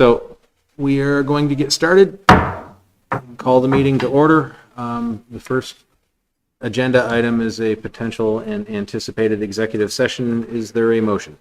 So we are going to get started. Call the meeting to order. The first agenda item is a potential and anticipated executive session. Is there a motion?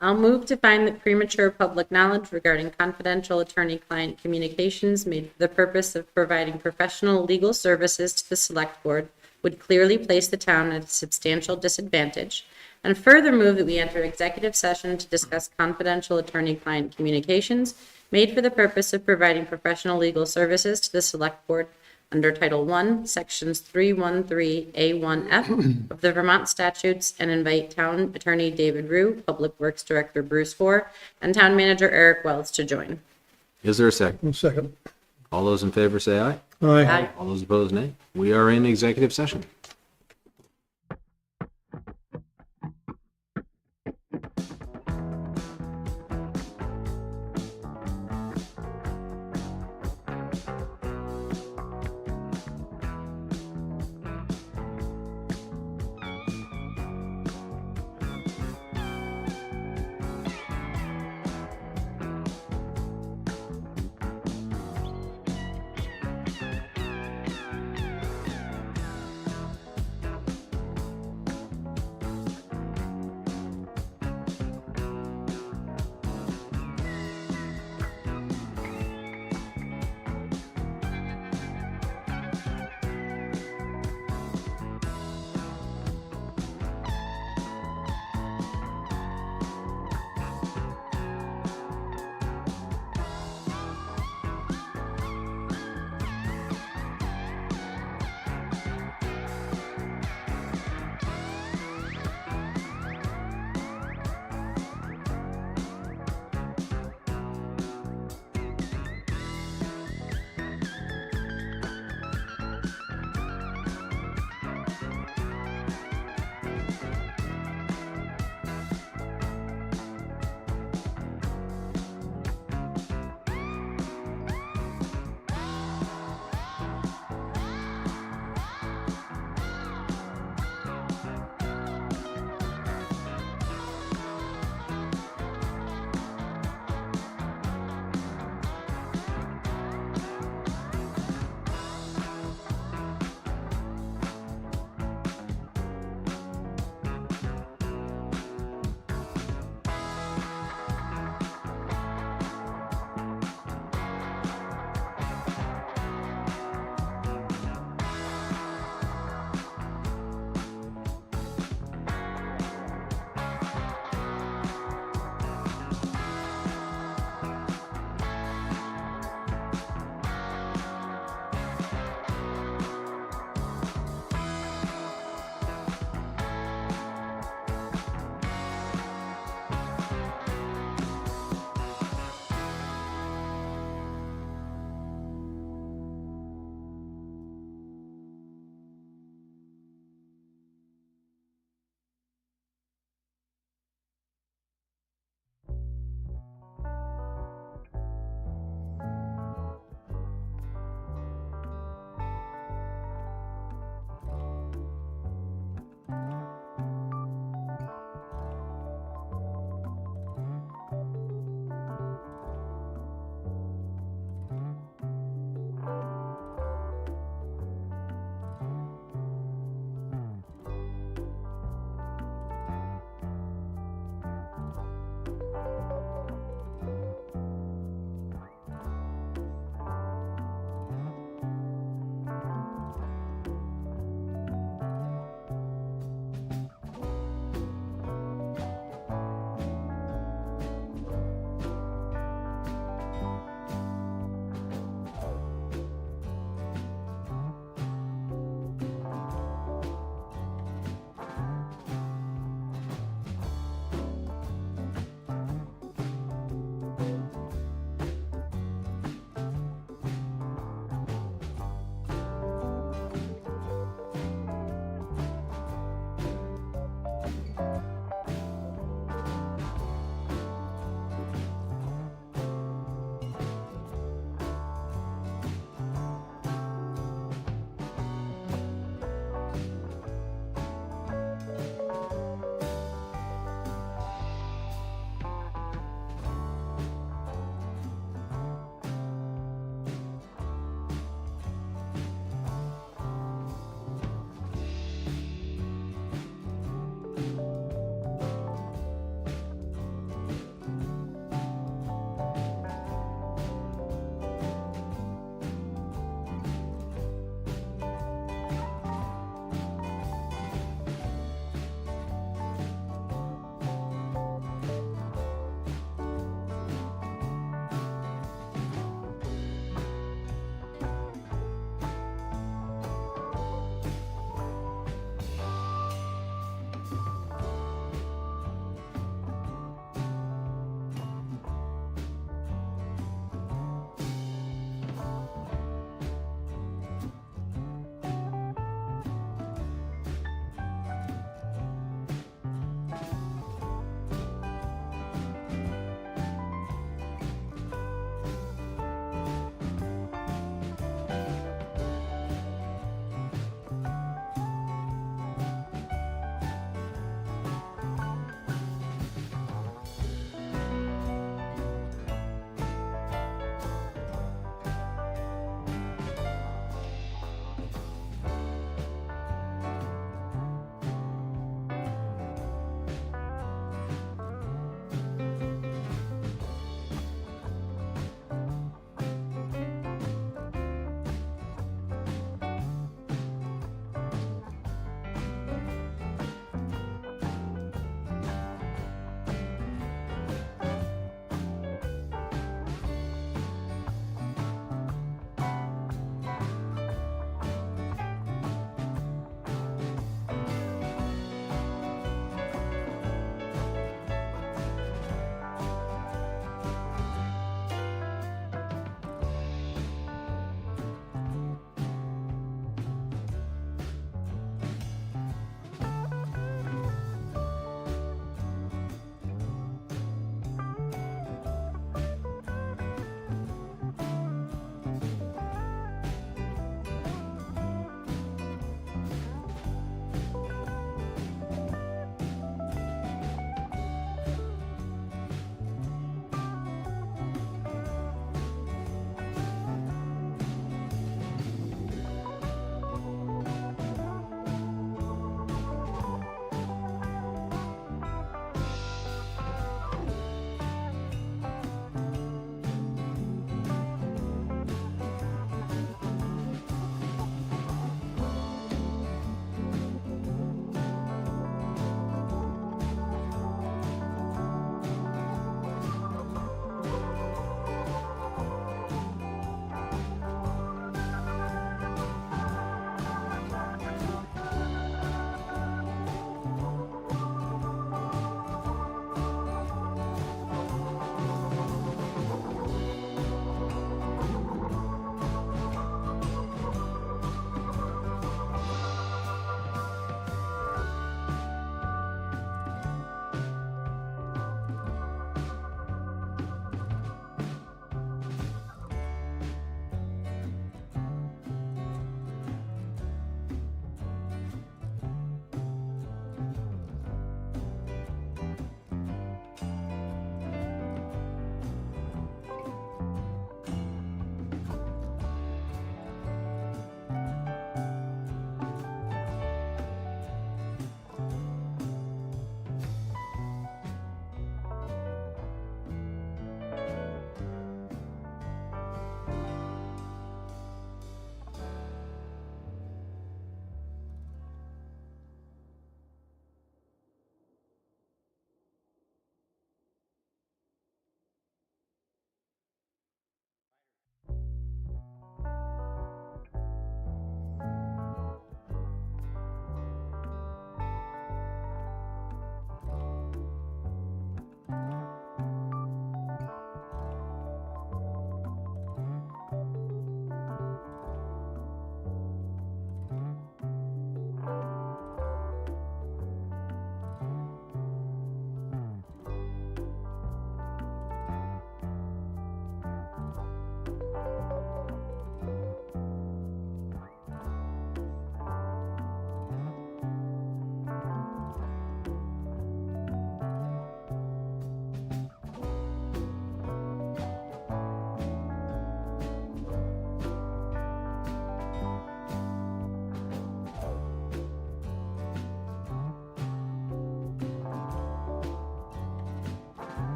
I'll move to find that premature public knowledge regarding confidential attorney-client communications made for the purpose of providing professional legal services to the Select Board would clearly place the town at a substantial disadvantage, and further move that we enter executive session to discuss confidential attorney-client communications made for the purpose of providing professional legal services to the Select Board under Title I, Sections 313A1F of the Vermont Statutes, and invite Town Attorney David Rue, Public Works Director Bruce Hoare, and Town Manager Eric Wells to join. Is there a second? Second. All those in favor say aye. Aye. All those opposed, nay. We are in executive session.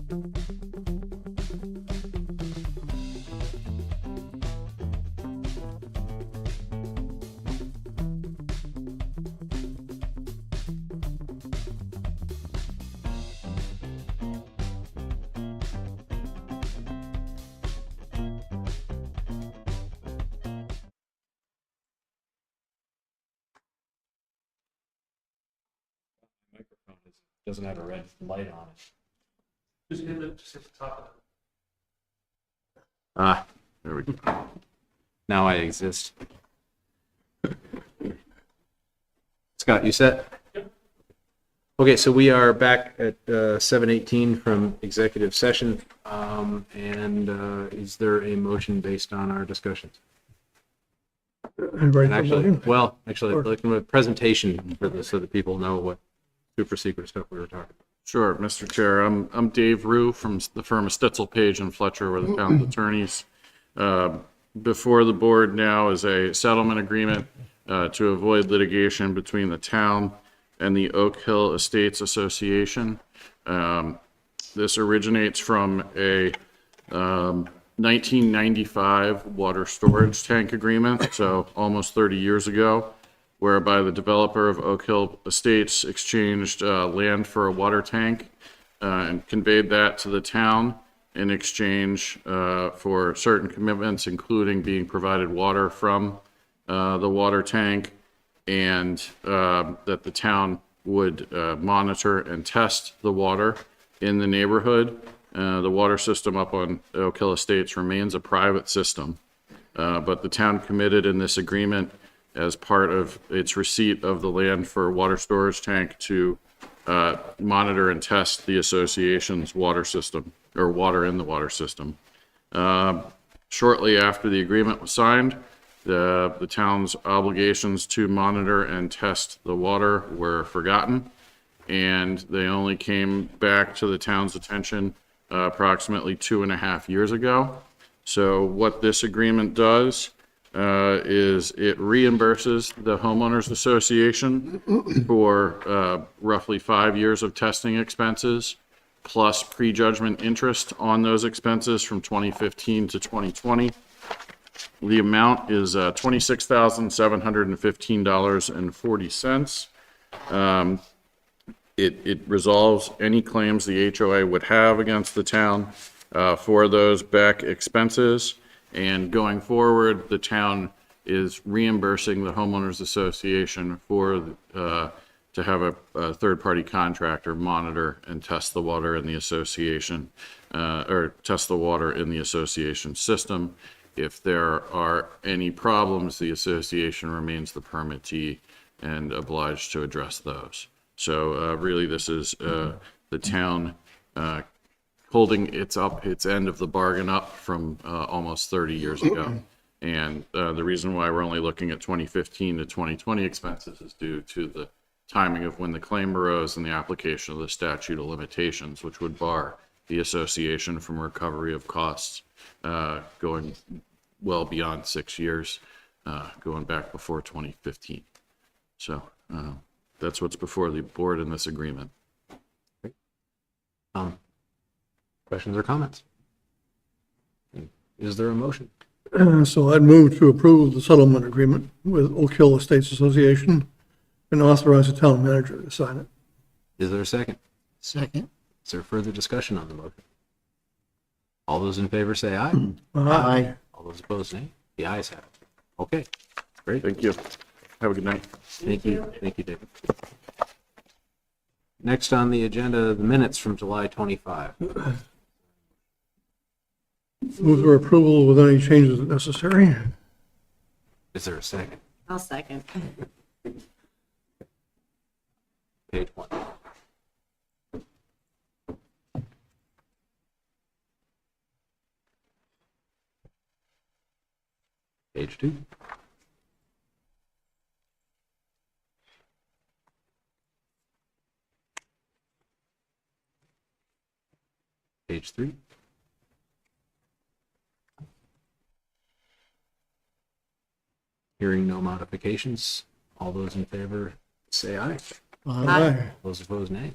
Doesn't have a red light on it. Just hit the top of Ah, there we go. Now I exist. Scott, you set? Yep. Okay, so we are back at 7:18 from executive session. Is there a motion based on our discussions? And actually, looking at presentation for this so that people know what super secret stuff we were talking about. Sure, Mr. Chair. I'm Dave Rue from the firm of Stitzel, Page and Fletcher. We're the town's attorneys. Before the board now is a settlement agreement to avoid litigation between the town and the Oak Hill Estates Association. This originates from a 1995 water storage tank agreement, so almost 30 years ago, whereby the developer of Oak Hill Estates exchanged land for a water tank and conveyed that to the town in exchange for certain commitments, including being provided water from the water tank, and that the town would monitor and test the water in the neighborhood. The water system up on Oak Hill Estates remains a private system, but the town committed in this agreement as part of its receipt of the land for water storage tank to monitor and test the association's water system, or water in the water system. Shortly after the agreement was signed, the town's obligations to monitor and test the water were forgotten, and they only came back to the town's attention approximately 2.5 years ago. So what this agreement does is it reimburses the homeowners association for roughly 5 years of testing expenses, plus prejudgment interest on those expenses from 2015 to 2020. The amount is $26,715.40. It resolves any claims the HOA would have against the town for those back expenses. And going forward, the town is reimbursing the homeowners association for to have a third-party contractor monitor and test the water in the association, or test the water in the association system. If there are any problems, the association remains the permittee and obliged to address those. So really, this is the town holding its end of the bargain up from almost 30 years ago. And the reason why we're only looking at 2015 to 2020 expenses is due to the timing of when the claim arose and the application of the statute of limitations, which would bar the association from recovery of costs going well beyond 6 years, going back before 2015. So that's what's before the board in this agreement. Questions or comments? Is there a motion? So I'd move to approve the settlement agreement with Oak Hill Estates Association and authorize the town manager to sign it. Is there a second? Second. Is there further discussion on the motion? All those in favor say aye. Aye. All those opposed, nay. The ayes have it. Okay, great. Thank you. Have a good night. Thank you. Thank you, David. Next on the agenda, the minutes from July 25. Move for approval with any changes necessary. Is there a second? I'll second. Page 1. Page 2. Page 3. Hearing no modifications, all those in favor say aye. Aye. Those opposed, nay.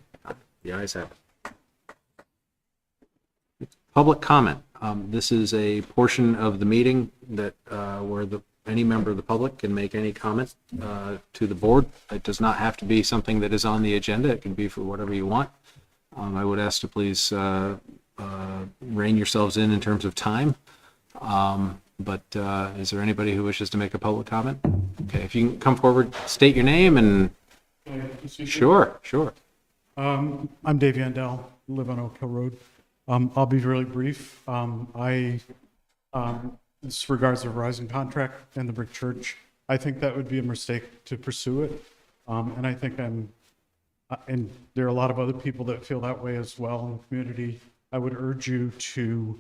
The ayes have it. Public comment. This is a portion of the meeting that, where any member of the public can make any comment to the board. It does not have to be something that is on the agenda. It can be for whatever you want. I would ask to please rein yourselves in terms of time. But is there anybody who wishes to make a public comment? Okay, if you can come forward, state your name and... Sure. I'm Dave Yandell, live on Oak Hill Road. I'll be really brief. This regards the Verizon contract and the brick church. I think that would be a mistake to pursue it. And I think and there are a lot of other people that feel that way as well in the community. I would urge you to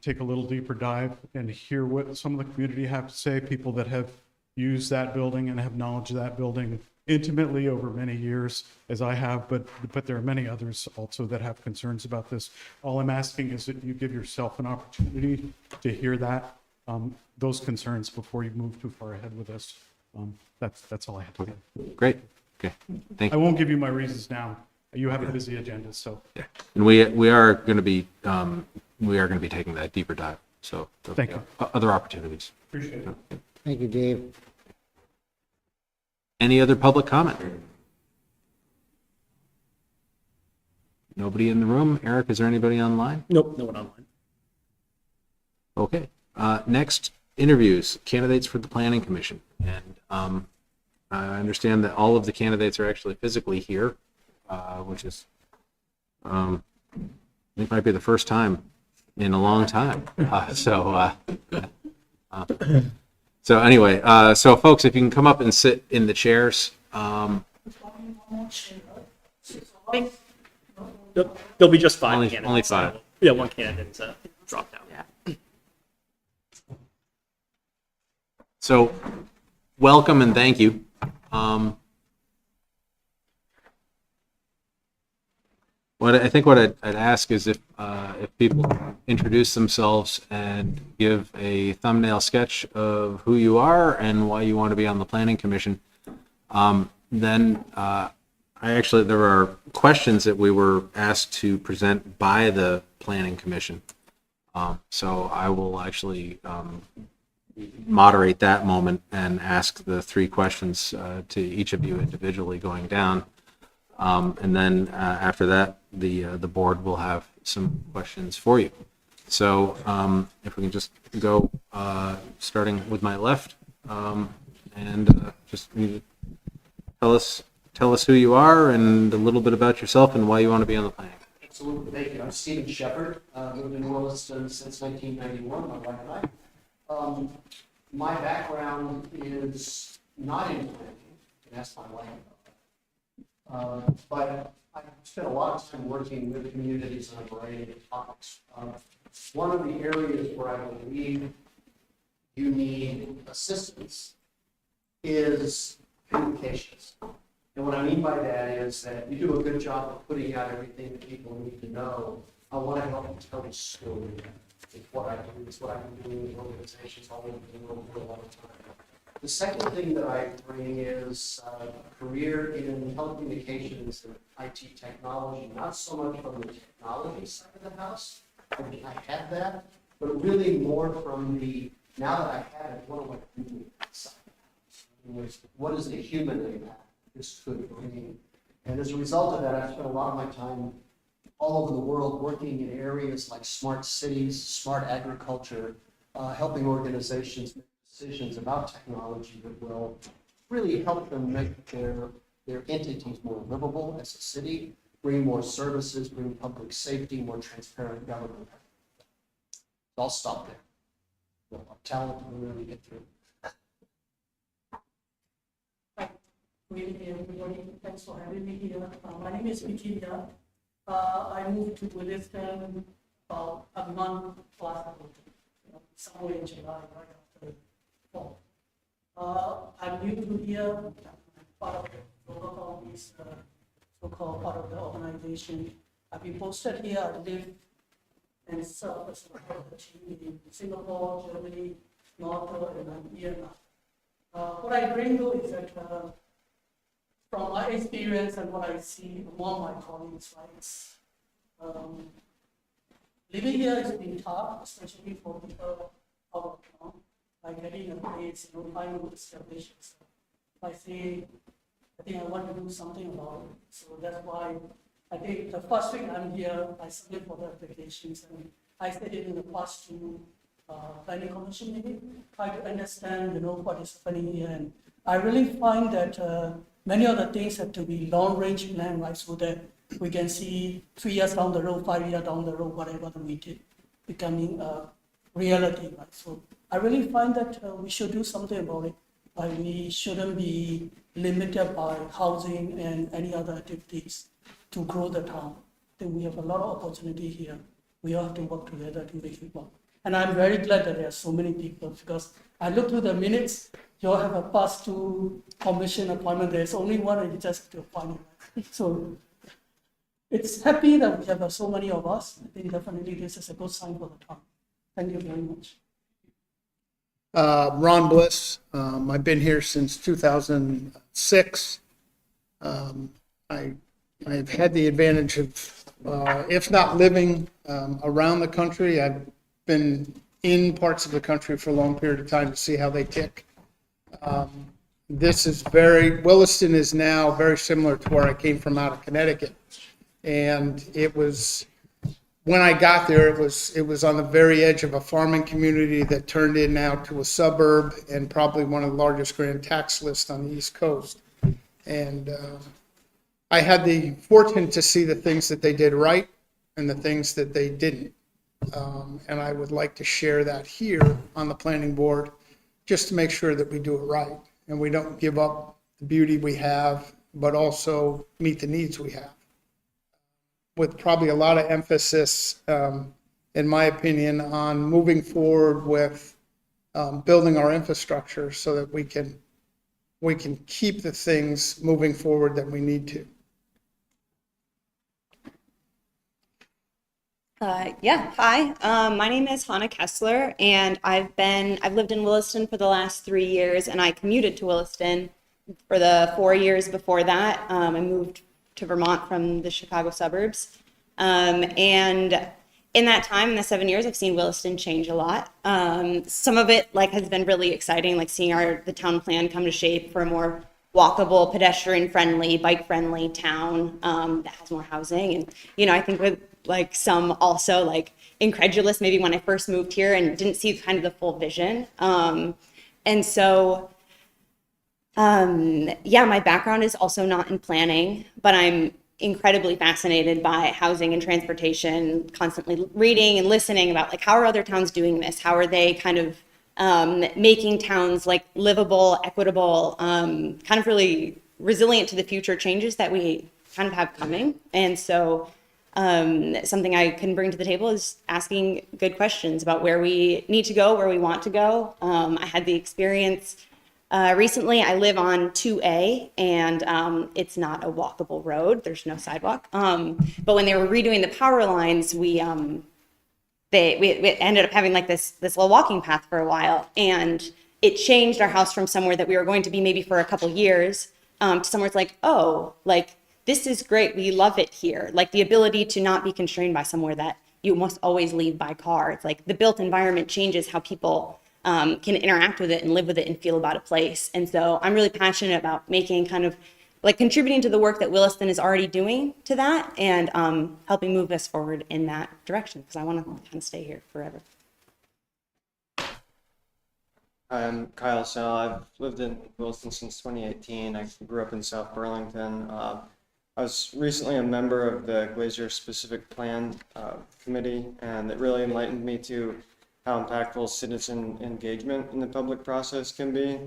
take a little deeper dive and hear what some of the community have to say, people that have used that building and have knowledge of that building intimately over many years, as I have, but there are many others also that have concerns about this. All I'm asking is that you give yourself an opportunity to hear that, those concerns before you move too far ahead with this. That's all I have to say. Great. Okay. Thank I you. won't give you my reasons now. You have a busy agenda, so. Yeah. And we are going to be taking that deeper dive. So Thank you. Other opportunities. Appreciate it. Thank you, Dave. Any other public comment? Nobody in the room? Eric, is there anybody online? Nope, no one online. Okay. Next, interviews, candidates for the Planning Commission. And I understand that all of the candidates are actually physically here, which is, I think might be the first time in a long time. So anyway, so folks, if you can come up and sit in the chairs. There'll be just five Only candidates. five. Yeah, one candidate dropped out. Yeah. So welcome and thank you. What I'd ask is if people introduce themselves and give a thumbnail sketch of who you are and why you want to be on the Planning Commission. Then there are questions that we were asked to present by the Planning Commission. So I will actually moderate that moment and ask the three questions to each of you individually going down. And then after that, the board will have some questions for you. So if we can just go starting with my left, and just tell us who you are and a little bit about yourself and why you want to be on the planning. Absolutely, thank you. I'm Stephen Shepard. Lived in Williston since 1991, my wife and I. My background is not in planning. You can ask my wife about that. But I spent a lot of time working with communities on a variety of topics. One of the areas where I believe you need assistance is communications. And what I mean by that is that you do a good job of putting out everything that people need to know. I want to help them tell the story. It's what I do. It's what I've been doing with organizations all over the world for a long time. The second thing that I bring is a career in telecommunications and IT technology, not so much from the technology side of the house. I mean, I had that, but really more from the, now that I have it, what do I do with that side of the house? What is the human in that this could bring? And as a result of that, I've spent a lot of my time all over the world working in areas like smart cities, smart agriculture, helping organizations make decisions about technology that will really help them make their entities more livable as a city, bring more services, bring public safety, more transparent government. I'll stop there. I'm talented to really get through. Good evening, everybody. Thanks for having me here. My name is Vikiya. I moved to Williston about a month plus ago, somewhere in July, right after fall. I'm new to here. I'm part of the local company's so-called part of the organization. I've been posted here. I live and serve as a part of the team in Singapore, Germany, Malta, and I'm here now. What I bring though is that from my experience and what I see among my colleagues, right, living here has been tough, especially for people out of town, like getting a place, finding good establishment. So if I say, I think I want to do something about it. So that's why I think the first week I'm here, I submit for the applications, and I stated in the past to planning commission maybe, try to understand, what is happening here. And I really find that many of the things have to be long range plan, right? So that we can see 3 years down the road, 5 years down the road, whatever we did, becoming a reality, right? So I really find that we should do something about it. We shouldn't be limited by housing and any other activities to grow the town. I think we have a lot of opportunity here. We all have to work together to make it work. And I'm very glad that there are so many people, because I look through the minutes, you all have a past two commission appointment. There's only one, and you just have to appoint it. So it's happy that we have so many of us. I think definitely this is a good sign for the town. Thank you very much. Ron Bliss. I've been here since 2006. I've had the advantage of, if not living around the country, I've been in parts of the country for a long period of time to see how they tick. Williston is now very similar to where I came from out of Connecticut. And it was, when I got there, it was on the very edge of a farming community that turned in now to a suburb and probably one of the largest grand tax lists on the East Coast. And I had the fortune to see the things that they did right and the things that they didn't. And I would like to share that here on the planning board, just to make sure that we do it right and we don't give up the beauty we have, but also meet the needs we have. With probably a lot of emphasis, in my opinion, on moving forward with building our infrastructure so that we can keep the things moving forward that we need to. Hi. My name is Hannah Kessler, and I've lived in Williston for the last 3 years, and I commuted to Williston for the 4 years before that. I moved to Vermont from the Chicago suburbs. And in that time, in the 7 years, I've seen Williston change a lot. Some of it has been really exciting, like seeing the town plan come to shape for a more walkable, pedestrian-friendly, bike-friendly town that has more housing. And, I think with some also incredulous maybe when I first moved here and didn't see kind of the full vision. And so, my background is also not in planning, but I'm incredibly fascinated by housing and transportation, constantly reading and listening about how are other towns doing this? How are they kind of making towns livable, equitable, kind of really resilient to the future changes that we kind of have coming. And so something I can bring to the table is asking good questions about where we need to go, where we want to go. I had the experience recently. I live on 2A, and it's not a walkable road. There's no sidewalk. But when they were redoing the power lines, we ended up having this little walking path for a while, and it changed our house from somewhere that we were going to be maybe for a couple years to somewhere it's this is great. We love it here. The ability to not be constrained by somewhere that you must always leave by car. It's the built environment changes how people can interact with it and live with it and feel about a place. And so I'm really passionate about making kind of contributing to the work that Williston is already doing to that, and helping move us forward in that direction, because I want to kind of stay here forever. I'm Kyle Sale. I've lived in Williston since 2018. I grew up in South Burlington. I was recently a member of the Glacier Specific Plan Committee, and it really enlightened me to how impactful citizen engagement in the public process can be.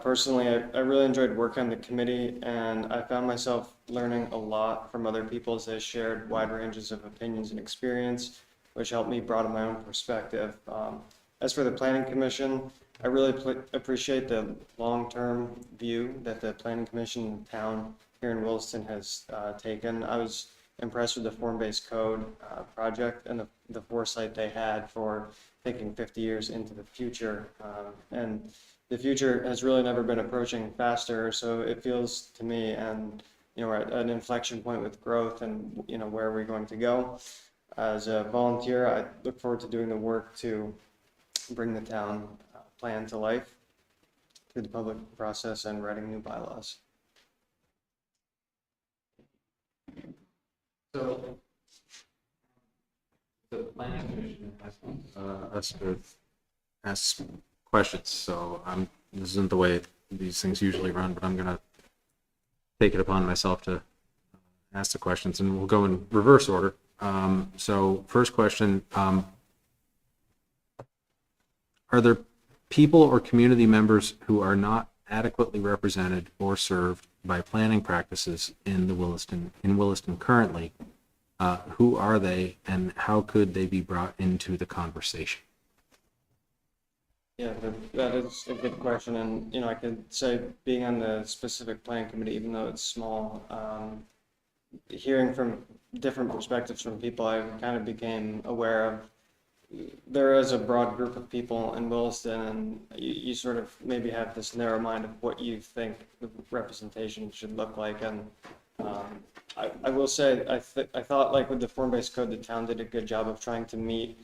Personally, I really enjoyed working on the committee, and I found myself learning a lot from other people as they shared wide ranges of opinions and experience, which helped me broaden my own perspective. As for the Planning Commission, I really appreciate the long-term view that the Planning Commission in town here in Williston has taken. I was impressed with the form-based code project and the foresight they had for thinking 50 years into the future. And the future has really never been approaching faster, so it feels to me, and we're at an inflection point with growth, and where are we going to go? as a volunteer, I look forward to doing the work to bring the town plan to life through the public process and writing new bylaws. So, the planning commission us to ask questions, so this isn't the way these things usually run, but I'm gonna take it upon myself to ask the questions, and we'll go in reverse order. So first question, are there people or community members who are not adequately represented or served by planning practices in Williston currently? Who are they, and how could they be brought into the conversation? Yeah, that is a good question, and I could say being on the specific plan committee, even though it's small, hearing from different perspectives from people, I kind of became aware of there is a broad group of people in Williston, and you sort of maybe have this narrow mind of what you think the representation should look like. And I will say, I thought, like with the form-based code, the town did a good job of trying to meet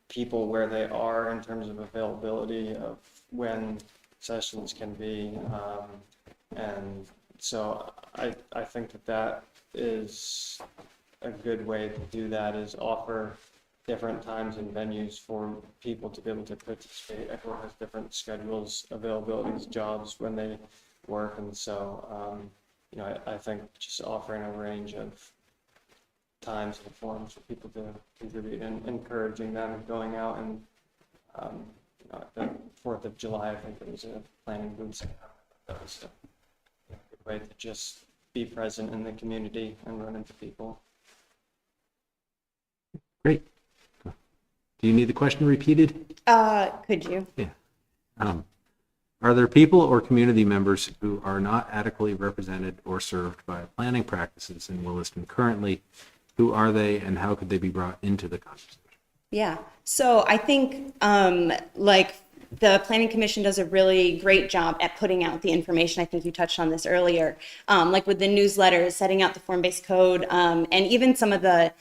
people where they are in terms of availability of when sessions can be. And so I think that is a good way to do that, is offer different times and venues for people to be able to participate. Everyone has different schedules, availabilities, jobs when they work, and so I think just offering a range of times and forms for people to contribute and encouraging them going out. And the 4th of July, I think there was a planning booth. That was a good way to just be present in the community and run into people. Great. Do you need the question repeated? Could you? Yeah. Are there people or community members who are not adequately represented or served by planning practices in Williston currently? Who are they, and how could they be brought into the conversation? Yeah. So I think like the Planning Commission does a really great job at putting out the information. I think you touched on this earlier, like with the newsletters, setting out the form-based code, and even some of the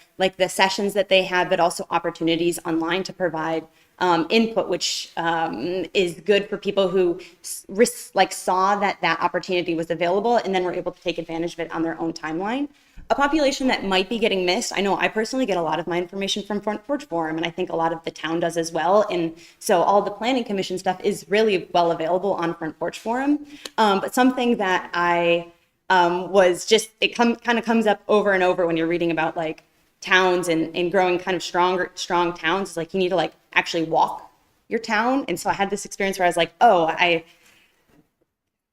sessions that they have, but also opportunities online to provide input, which is good for people who saw that opportunity was available and then were able to take advantage of it on their own timeline. A population that might be getting missed, I know I personally get a lot of my information from Front Porch Forum, and I think a lot of the town does as well. And so all the Planning Commission stuff is really well available on Front Porch Forum. But something that I was just, kind of comes up over and over when you're reading about like towns and growing kind of strong towns, is like you need to like actually walk your town. And so I had this experience where I was like,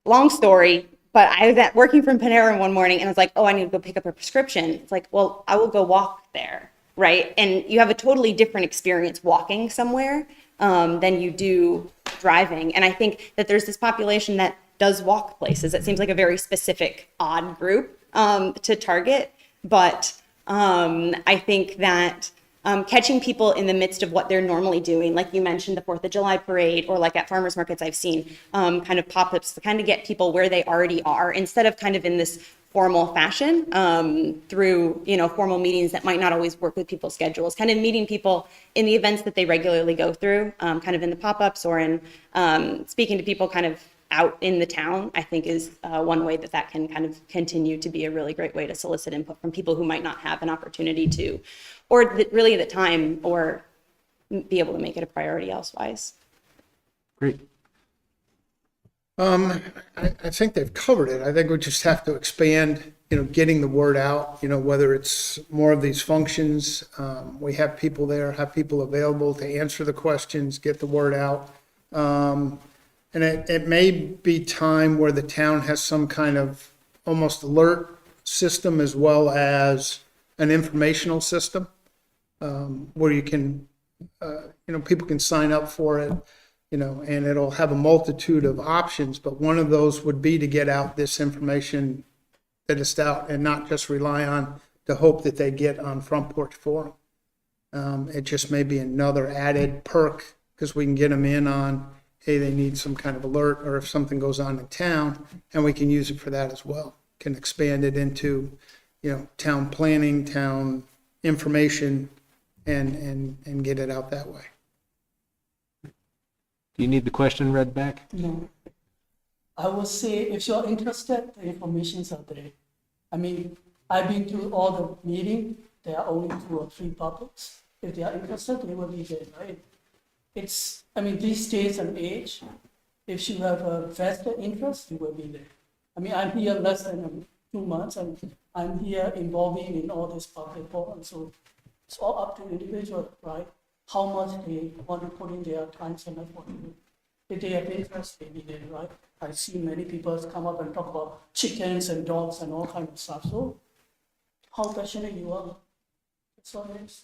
long story, but I was working from Panera one morning and I was like, I need to go pick up a prescription. It's like, well, I will go walk there, right? And you have a totally different experience walking somewhere than you do driving. And I think that there's this population that does walk places. It seems like a very specific, odd group to target. But I think that catching people in the midst of what they're normally doing, like you mentioned, the 4th of July parade, or like at farmers markets, I've seen kind of pop-ups to kind of get people where they already are, instead of kind of in this formal fashion through, formal meetings that might not always work with people's schedules, kind of meeting people in the events that they regularly go through, kind of in the pop-ups or in speaking to people kind of out in the town, I think is one way that can kind of continue to be a really great way to solicit input from people who might not have an opportunity to, or really the time, or be able to make it a priority elsewise. Great. I think they've covered it. I think we just have to expand, getting the word out, whether it's more of these functions. We have people there, have people available to answer the questions, get the word out. And it may be time where the town has some kind of almost alert system as well as an informational system where you can, people can sign up for it, and it'll have a multitude of options. But one of those would be to get out this information that is out and not just rely on the hope that they get on Front Porch Forum. It just may be another added perk because we can get them in on, hey, they need some kind of alert, or if something goes on in town, and we can use it for that as well. Can expand it into, town planning, town information, and get it out that way. Do you need the question read back? No. I would say if you're interested, the information's out there. I mean, I've been to all the meetings, there are only 2 or 3 publics. If they are interested, they will be there, right? It's, I mean, these days and age, if you have a vested interest, you will be there. I mean, I'm here less than 2 months, and I'm here involving in all this public forum, so it's all up to individual, right? How much they want to put in their time and effort. If they have interest, they be there, right? I see many people come up and talk about chickens and dogs and all kinds of stuff, so how passionate you are, that's all it is.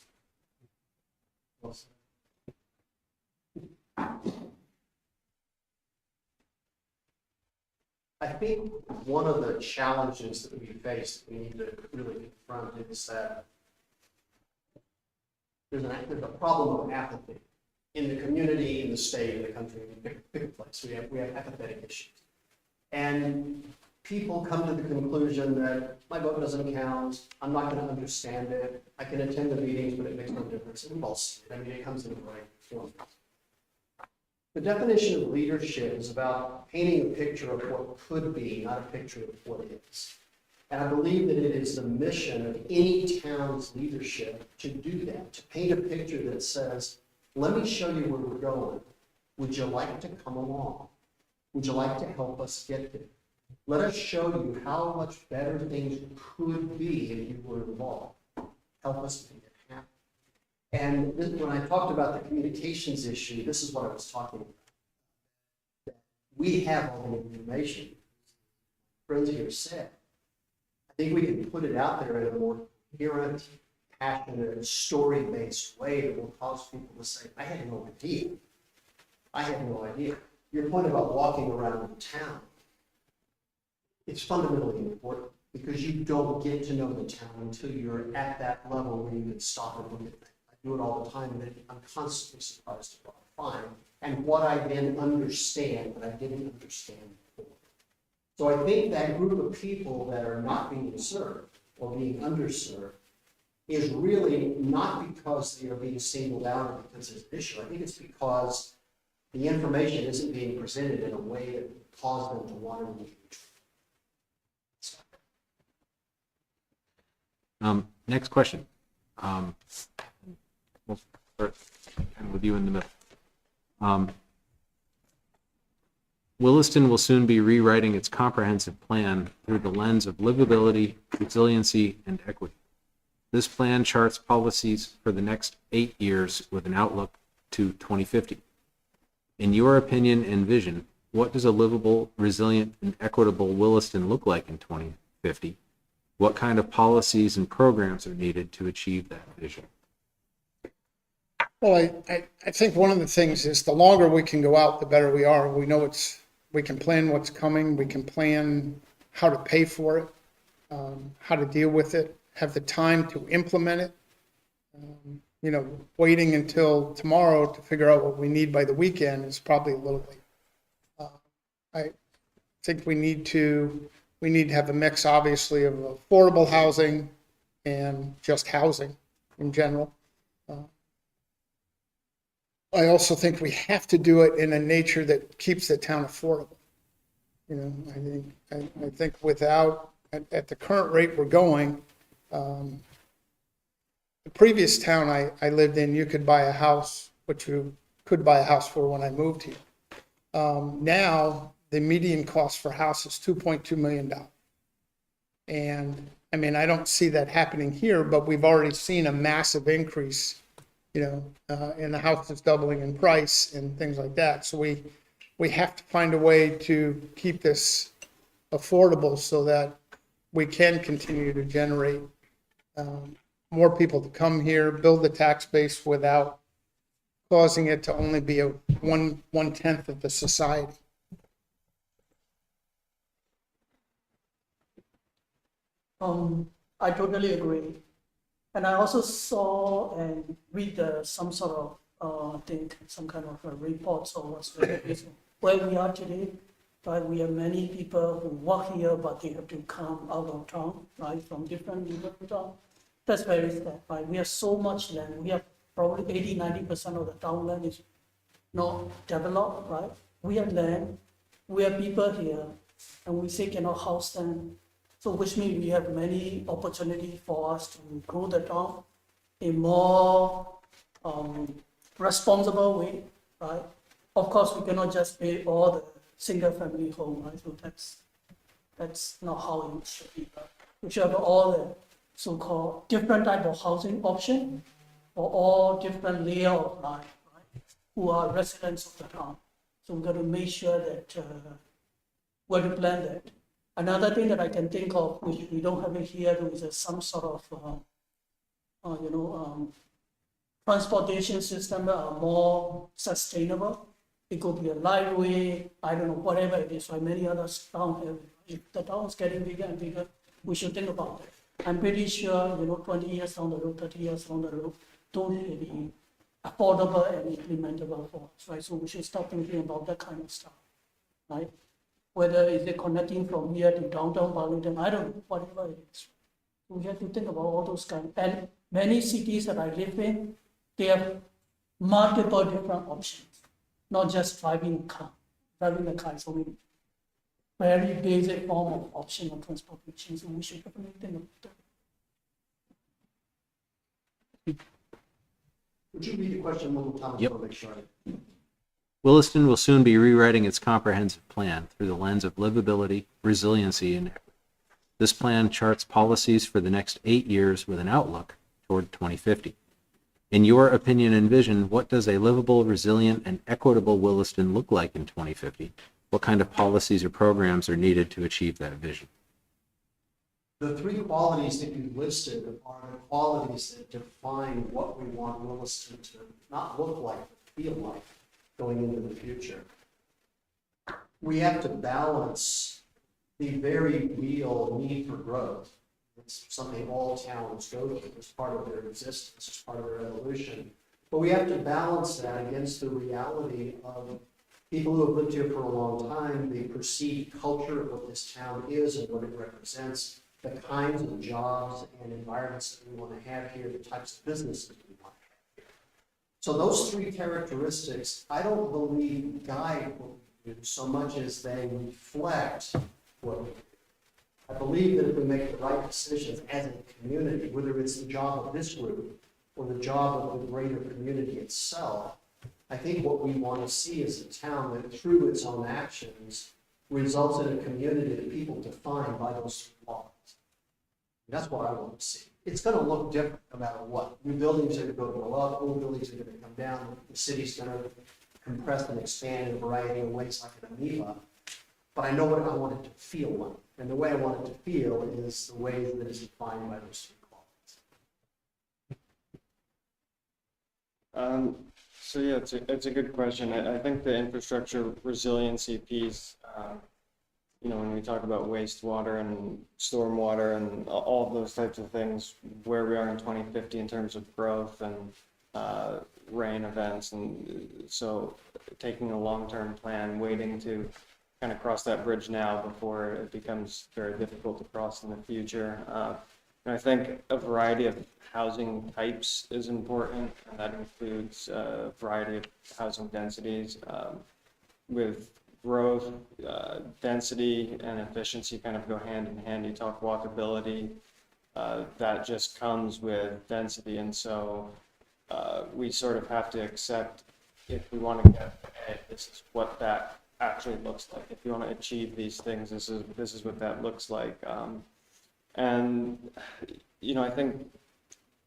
I think one of the challenges that we face, that we need to really confront, is that there's a problem of apathy in the community, in the state, in the country, pick a place. We have apathetic issues. And people come to the conclusion that my vote doesn't count, I'm not going to understand it, I can attend the meetings, but it makes no difference. And we've all seen it. I mean, it comes in the right form. The definition of leadership is about painting a picture of what could be, not a picture of what is. And I believe that it is the mission of any town's leadership to do that, to paint a picture that says, let me show you where we're going. Would you like to come along? Would you like to help us get there? Let us show you how much better things could be if you were involved. Help us make it happen. And when I talked about the communications issue, this is what I was talking about. We have all the information. Friends here said, I think we can put it out there in a more coherent, passionate, story-based way that will cause people to say, I had no idea. I had no idea. Your point about walking around town, it's fundamentally important because you don't get to know the town until you're at that level where you can stop and look at things. I do it all the time, and I'm constantly surprised at what I find and what I then understand that I didn't understand before. So I think that group of people that are not being served or being underserved is really not because they are being singled out or because there's an issue. I think it's because the information isn't being presented in a way that would cause them to want to engage. Next question. We'll start kind of with you in the middle. Williston will soon be rewriting its comprehensive plan through the lens of livability, resiliency, and equity. This plan charts policies for the next 8 years with an outlook to 2050. In your opinion and vision, what does a livable, resilient, and equitable Williston look like in 2050? What kind of policies and programs are needed to achieve that vision? Well, I think one of the things is the longer we can go out, the better we are. We know we can plan what's coming, we can plan how to pay for it, how to deal with it, have the time to implement it. Waiting until tomorrow to figure out what we need by the weekend is probably a little late. I think we need to have a mix, obviously, of affordable housing and just housing in general. I also think we have to do it in a nature that keeps the town affordable. I think without, at the current rate we're going, the previous town I lived in, you could buy a house, which you could buy a house for when I moved here. Now, the median cost for a house is $2.2 million. And I mean, I don't see that happening here, but we've already seen a massive increase, and the house is doubling in price and things like that. So we have to find a way to keep this affordable so that we can continue to generate more people to come here, build the tax base without causing it to only be a one-tenth of the society. I totally agree. And I also saw and read some sort of, I think, some kind of a reports or whatsoever is where we are today. Right, we have many people who work here, but they have to come out of town, right, from different neighborhoods of town. That's very sad, right? We have so much land. We have probably 80-90% of the town land is not developed, right? We have land, we have people here, and we say cannot house them. So which means we have many opportunity for us to grow the town in more responsible way, right? Of course, we cannot just pay all the single family home, right? So that's not how it should be. Right? We should have all the so-called different type of housing option for all different layer of life, right? Who are residents of the town. So we got to make sure that we're to plan that. Another thing that I can think of, which we don't have it here, though, is some sort of transportation system that are more sustainable. It could be a light way, I don't know, whatever it is, like many other towns have. If the town is getting bigger and bigger, we should think about that. I'm pretty sure, 20 years down the road, 30 years down the road, those will be affordable and implementable for us, right? So we should start thinking about that kind of stuff, right? Whether is it connecting from here to downtown Burlington, I don't know, whatever it is. We have to think about all those kind. And many cities that I live in, they have multiple different options, not just driving a car. Driving a car is only very basic form of option of transportation, so we should definitely think about that. Would you read the question one more time? Yep. To make sure. Williston will soon be rewriting its comprehensive plan through the lens of livability, resiliency, and equity. This plan charts policies for the next 8 years with an outlook toward 2050. In your opinion and vision, what does a livable, resilient, and equitable Williston look like in 2050? What kind of policies or programs are needed to achieve that vision? The three qualities that you listed are the qualities that define what we want Williston to not look like, but feel like going into the future. We have to balance the very real need for growth. It's something all towns go through as part of their existence, as part of their evolution. But we have to balance that against the reality of people who have lived here for a long time, the perceived culture of what this town is and what it represents, the kinds of jobs and environments that we want to have here, the types of businesses we want to have here. So those three characteristics, I don't believe guide what we do so much as they reflect what we do. I believe that if we make the right decisions as a community, whether it's the job of this group or the job of the greater community itself, I think what we want to see is a town that through its own actions results in a community that people define by those three qualities. That's what I want to see. It's going to look different no matter what. New buildings are going to go up, old buildings are going to come down, the city's going to compress and expand in a variety of ways like an amoeba. But I know what I want it to feel like. And the way I want it to feel is the way that is defined by those three qualities. So yeah, it's a good question. I think the infrastructure resiliency piece, when we talk about wastewater and stormwater and all of those types of things, where we are in 2050 in terms of growth and rain events, and so taking a long-term plan, waiting to kind of cross that bridge now before it becomes very difficult to cross in the future. And I think a variety of housing types is important, and that includes a variety of housing densities. With growth, density and efficiency kind of go hand in hand. You talk walkability, that just comes with density, and so we sort of have to accept, if we want to get ahead, this is what that actually looks like. If you want to achieve these things, this is what that looks like. And I think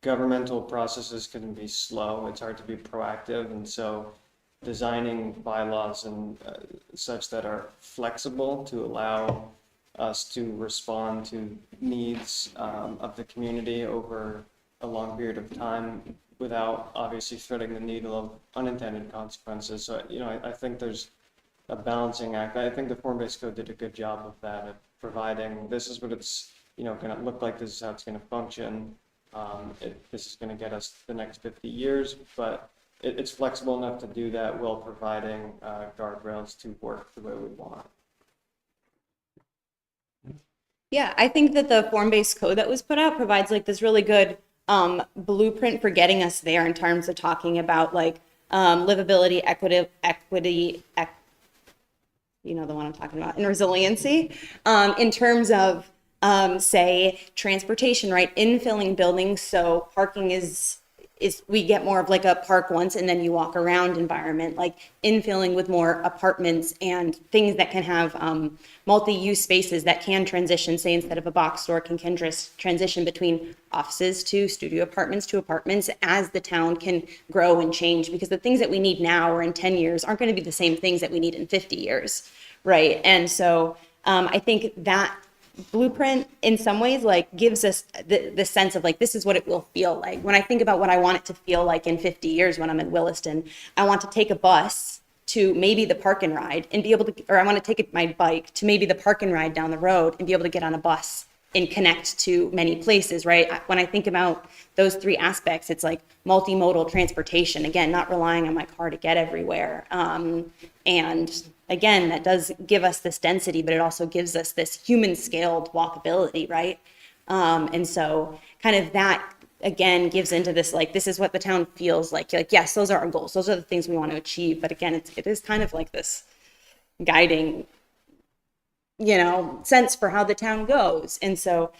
governmental processes can be slow. It's hard to be proactive, and so designing bylaws and such that are flexible to allow us to respond to needs of the community over a long period of time without obviously threading the needle of unintended consequences. So I think there's a balancing act. I think the form-based code did a good job of that, of providing this is what it's going to look like, this is how it's going to function. This is going to get us the next 50 years, but it's flexible enough to do that while providing guardrails to work the way we want. Yeah, I think that the form-based code that was put out provides like this really good blueprint for getting us there in terms of talking about like livability, equity, you know the one I'm talking about, and resiliency, in terms of say transportation, right? Infilling buildings, so parking is we get more of like a park once and then you walk around environment, like infilling with more apartments and things that can have multi-use spaces that can transition, say instead of a box store, can transition between offices to studio apartments as the town can grow and change, because the things that we need now or in 10 years aren't going to be the same things that we need in 50 years, right? And so I think that blueprint in some ways like gives us the sense of like, this is what it will feel like. When I think about what I want it to feel like in 50 years when I'm in Williston, I want to take a bus to maybe the park and ride and be able to, or I want to take my bike to maybe the park and ride down the road and be able to get on a bus and connect to many places, right? When I think about those three aspects, it's like multimodal transportation, again, not relying on my car to get everywhere. And again, that does give us this density, but it also gives us this human scaled walkability, right? And so kind of that, again, gives into this, like, this is what the town feels like. You're like, yes, those are our goals. Those are the things we want to achieve. But again, it is kind of like this guiding, you know, sense for how the town goes. And so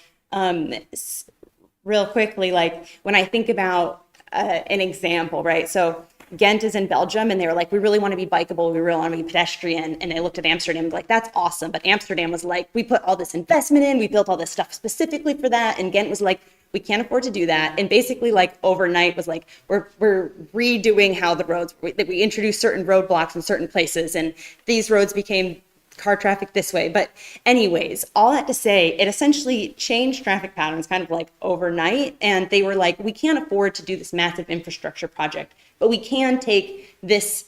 real quickly, like when I think about an example, right? So Ghent is in Belgium and they were like, we really want to be bikeable. We really want to be pedestrian. And they looked at Amsterdam like, that's awesome. But Amsterdam was like, we put all this investment in, we built all this stuff specifically for that. And Ghent was like, we can't afford to do that. And basically like overnight was like, we're redoing how the roads, that we introduced certain roadblocks in certain places. And these roads became car traffic this way. But anyways, all that to say, it essentially changed traffic patterns kind of like overnight. And they were like, we can't afford to do this massive infrastructure project, but we can take this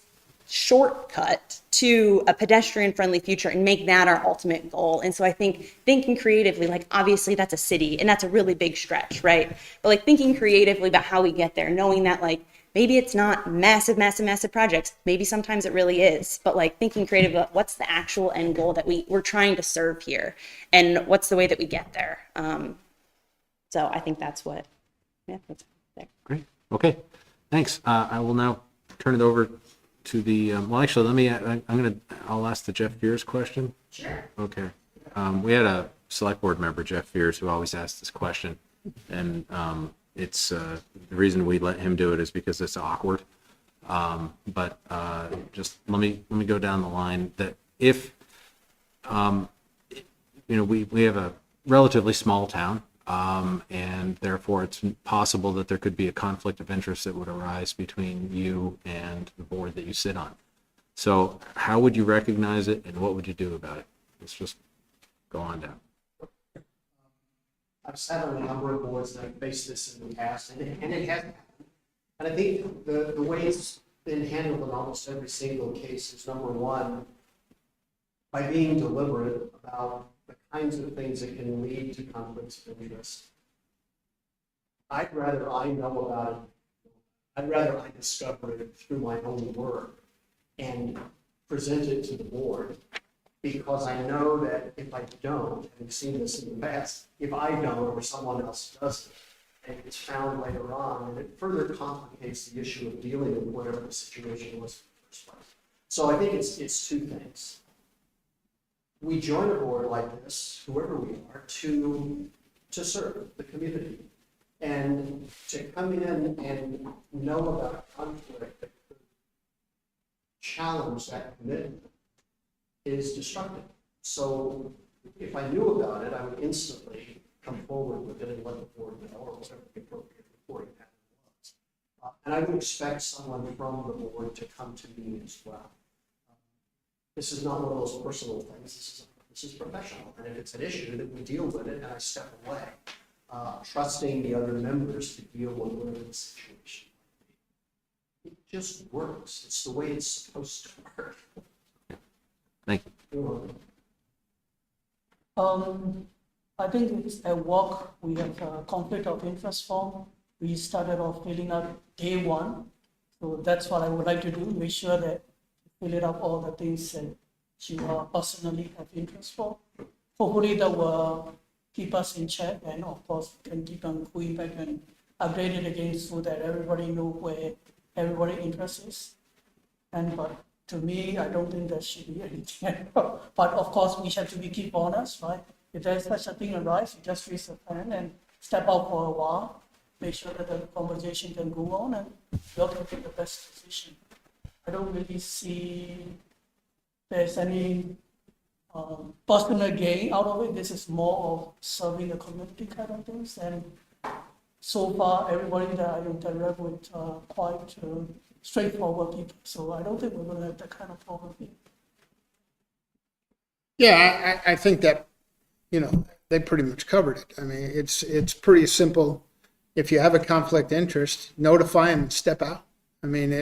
shortcut to a pedestrian friendly future and make that our ultimate goal. And so I think thinking creatively, like obviously that's a city and that's a really big stretch, right? But like thinking creatively about how we get there, knowing that like maybe it's not massive projects. Maybe sometimes it really is, but like thinking creative about what's the actual end goal that we're trying to serve here and what's the way that we get there. So I think that's what, yeah, that's there. Great. Okay. Thanks. I will now turn it over to the, well, actually, I'll ask the Jeff Fears question. Sure. Okay. We had a select board member, Jeff Fears, who always asked this question. And it's the reason we let him do it is because it's awkward. But just let me go down the line that if, we have a relatively small town, and therefore it's possible that there could be a conflict of interest that would arise between you and the board that you sit on. So how would you recognize it and what would you do about it? Let's just go on down. I've sat on a number of boards that have faced this in the past, and it has happened. And I think the way it's been handled in almost every single case is, number one, by being deliberate about the kinds of things that can lead to conflicts of interest. I'd rather I know about it, I'd rather I discover it through my own work and present it to the board, because I know that if I don't, and we've seen this in the past, if I don't or someone else does it, and it's found later on, and it further complicates the issue of dealing with whatever the situation was in the first place. So I think it's two things. We join a board like this, whoever we are, to serve the community. And to come in and know about a conflict that could challenge that commitment is destructive. So if I knew about it, I would instantly come forward with it and let the board know, or whatever the appropriate reporting pattern was. And I would expect someone from the board to come to me as well. This is not one of those personal things. This is professional. And if it's an issue, that we deal with it and I step away, trusting the other members to deal with whatever the situation might be. It just works. It's the way it's supposed to work. Thank you. I think it's at work, we have a conflict of interest form. We started off filling out day one. So that's what I would like to do, make sure that you fill it up all the things that you personally have interest for. Hopefully that will keep us in check, and of course we can keep on going back and update it again so that everybody know where everybody interest is. But to me, I don't think there should be anything. But of course, we have to be keep honest, right? If there's such a thing arise, you just raise a hand and step out for a while, make sure that the conversation can go on, and you can take the best decision. I don't really see there's any personal gain out of it. This is more of serving the community kind of things. And so far, everybody that I interact with are quite straightforward people. So I don't think we're going to have that kind of problem here. Yeah, I think that, they pretty much covered it. I mean, it's pretty simple. If you have a conflict interest, notify them and step out. I mean,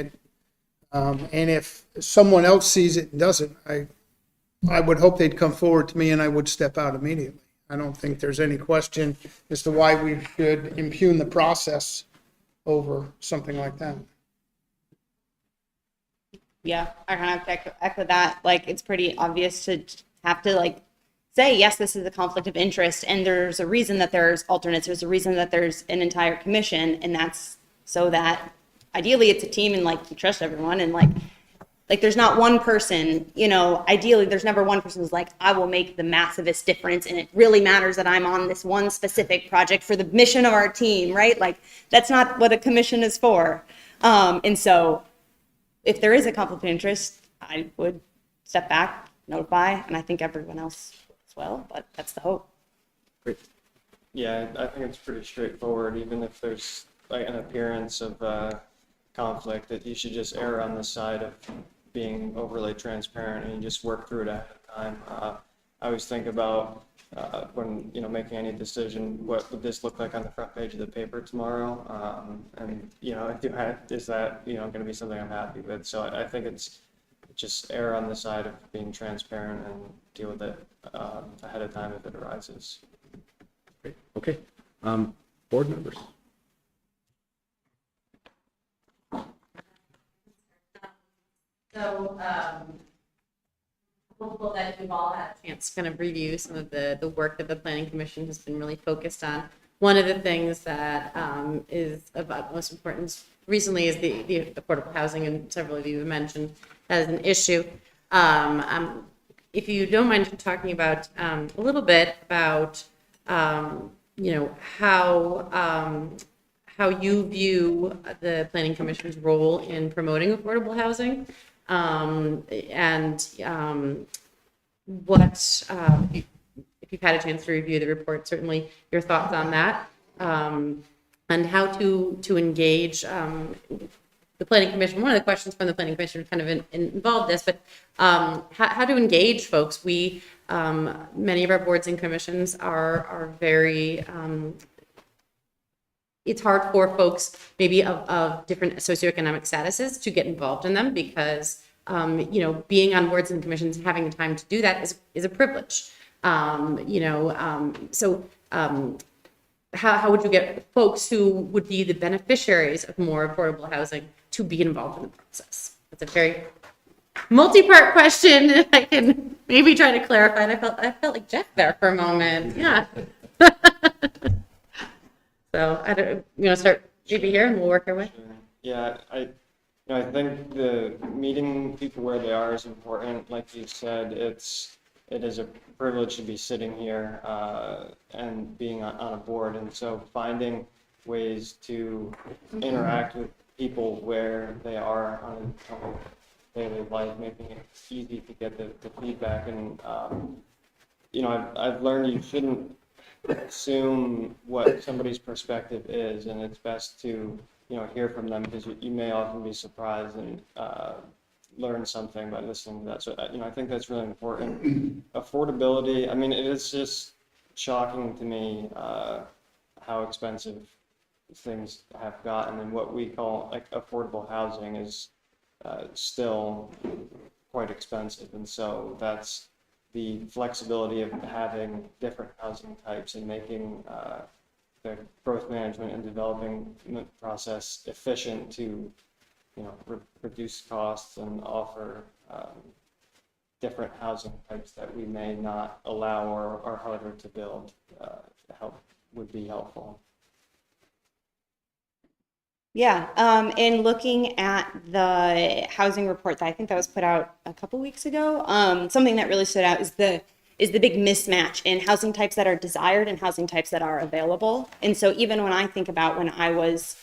and if someone else sees it and doesn't, I would hope they'd come forward to me and I would step out immediately. I don't think there's any question as to why we should impugn the process over something like that. Yeah, I kind of echo that. Like, it's pretty obvious to have to say, yes, this is a conflict of interest, and there's a reason that there's alternates. There's a reason that there's an entire commission, and that's so that ideally it's a team and you trust everyone, and there's not one person, ideally there's never one person who's I will make the massivest difference, and it really matters that I'm on this one specific project for the mission of our team, right? That's not what a commission is for. And so if there is a conflict of interest, I would step back, notify, and I think everyone else as well, but that's the hope. Great. Yeah, I think it's pretty straightforward. Even if there's an appearance of conflict, that you should just err on the side of being overly transparent and you just work through it ahead of time. I always think about when making any decision, what would this look like on the front page of the paper tomorrow? And is that going to be something I'm happy with? So I think it's just err on the side of being transparent and deal with it ahead of time if it arises. Great. Okay. Board members. So, hopeful that you've all had a chance to kind of review some of the work that the Planning Commission has been really focused on. One of the things that is of utmost importance recently is the affordable housing, and several of you have mentioned as an issue. If you don't mind talking about a little bit about how you view the Planning Commission's role in promoting affordable housing, and what, if you've had a chance to review the report, certainly your thoughts on that, and how to engage the Planning Commission. One of the questions from the Planning Commission kind of involved this, but how to engage folks. We, many of our boards and commissions are very, it's hard for folks maybe of different socioeconomic statuses to get involved in them because, being on boards and commissions and having the time to do that is a privilege. How would you get folks who would be the beneficiaries of more affordable housing to be involved in the process? That's a very multi-part question. And I can maybe try to clarify. And I felt like Jeff there for a moment. Yeah. So I don't. Start maybe here, and we'll work our way. Yeah, I think the meeting people where they are is important. Like you said, it is a privilege to be sitting here and being on a board, and so finding ways to interact with people where they are on a daily life, making it easy to get the feedback. And I've learned you shouldn't assume what somebody's perspective is, and it's best to hear from them, because you may often be surprised and learn something by listening to that. So I think that's really important. Affordability, I mean, it is just shocking to me how expensive things have gotten, and what we call affordable housing is still quite expensive. And so that's the flexibility of having different housing types and making the growth management and development process efficient to reduce costs and offer different housing types that we may not allow or are harder to build would be helpful. Yeah, in looking at the housing report that I think that was put out a couple weeks ago, something that really stood out is the big mismatch in housing types that are desired and housing types that are available. And so even when I think about when I was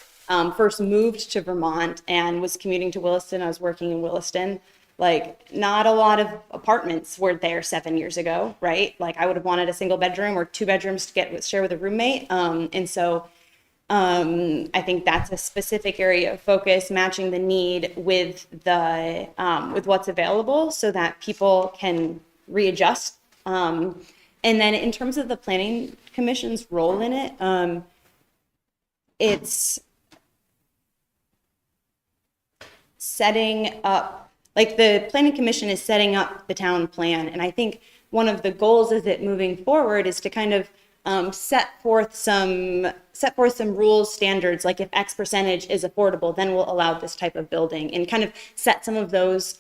first moved to Vermont and was commuting to Williston, I was working in Williston. Like, not a lot of apartments were there 7 years ago, right? Like, I would have wanted a single bedroom or 2 bedrooms to share with a roommate. And so I think that's a specific area of focus, matching the need with with what's available so that people can readjust. And then in terms of the planning commission's role in it, it's setting up, like, the planning commission is setting up the town plan. And I think one of the goals is that moving forward is to kind of set forth some rules, standards, like if X percentage is affordable, then we'll allow this type of building, and kind of set some of those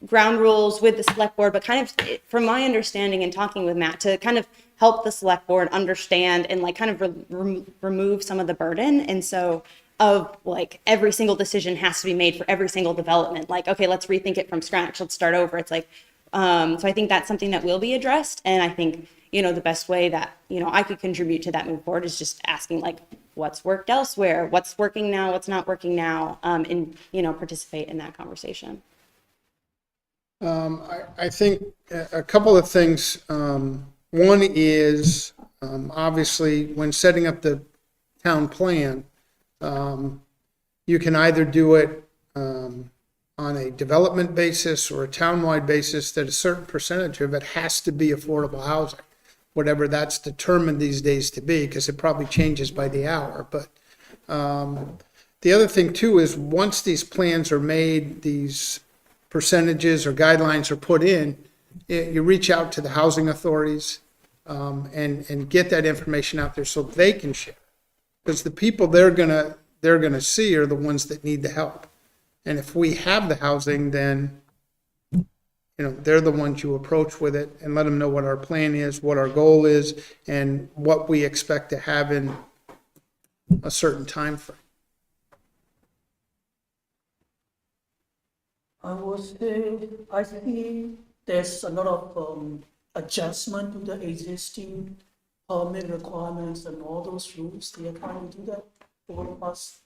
ground rules with the select board, but kind of, from my understanding and talking with Matt, to kind of help the select board understand and like kind of remove some of the burden. And so of like every single decision has to be made for every single development. Like, okay, let's rethink it from scratch. Let's start over. It's like, so I think that's something that will be addressed. And I think, the best way that, I could contribute to that move forward is just asking like, what's worked elsewhere, what's working now, what's not working now, and, participate in that conversation. I think a couple of things. One is, obviously, when setting up the town plan, you can either do it on a development basis or a townwide basis, that a certain percentage of it has to be affordable housing, whatever that's determined these days to be, because it probably changes by the hour. But the other thing too is, once these plans are made, these percentages or guidelines are put in, you reach out to the housing authorities and get that information out there so they can share, because the people they're gonna see are the ones that need the help. And if we have the housing, then they're the ones you approach with it and let them know what our plan is, what our goal is, and what we expect to have in a certain time frame. I would say, I think there's a lot of adjustment to the existing permit requirements and all those rules. They are trying to do that over the past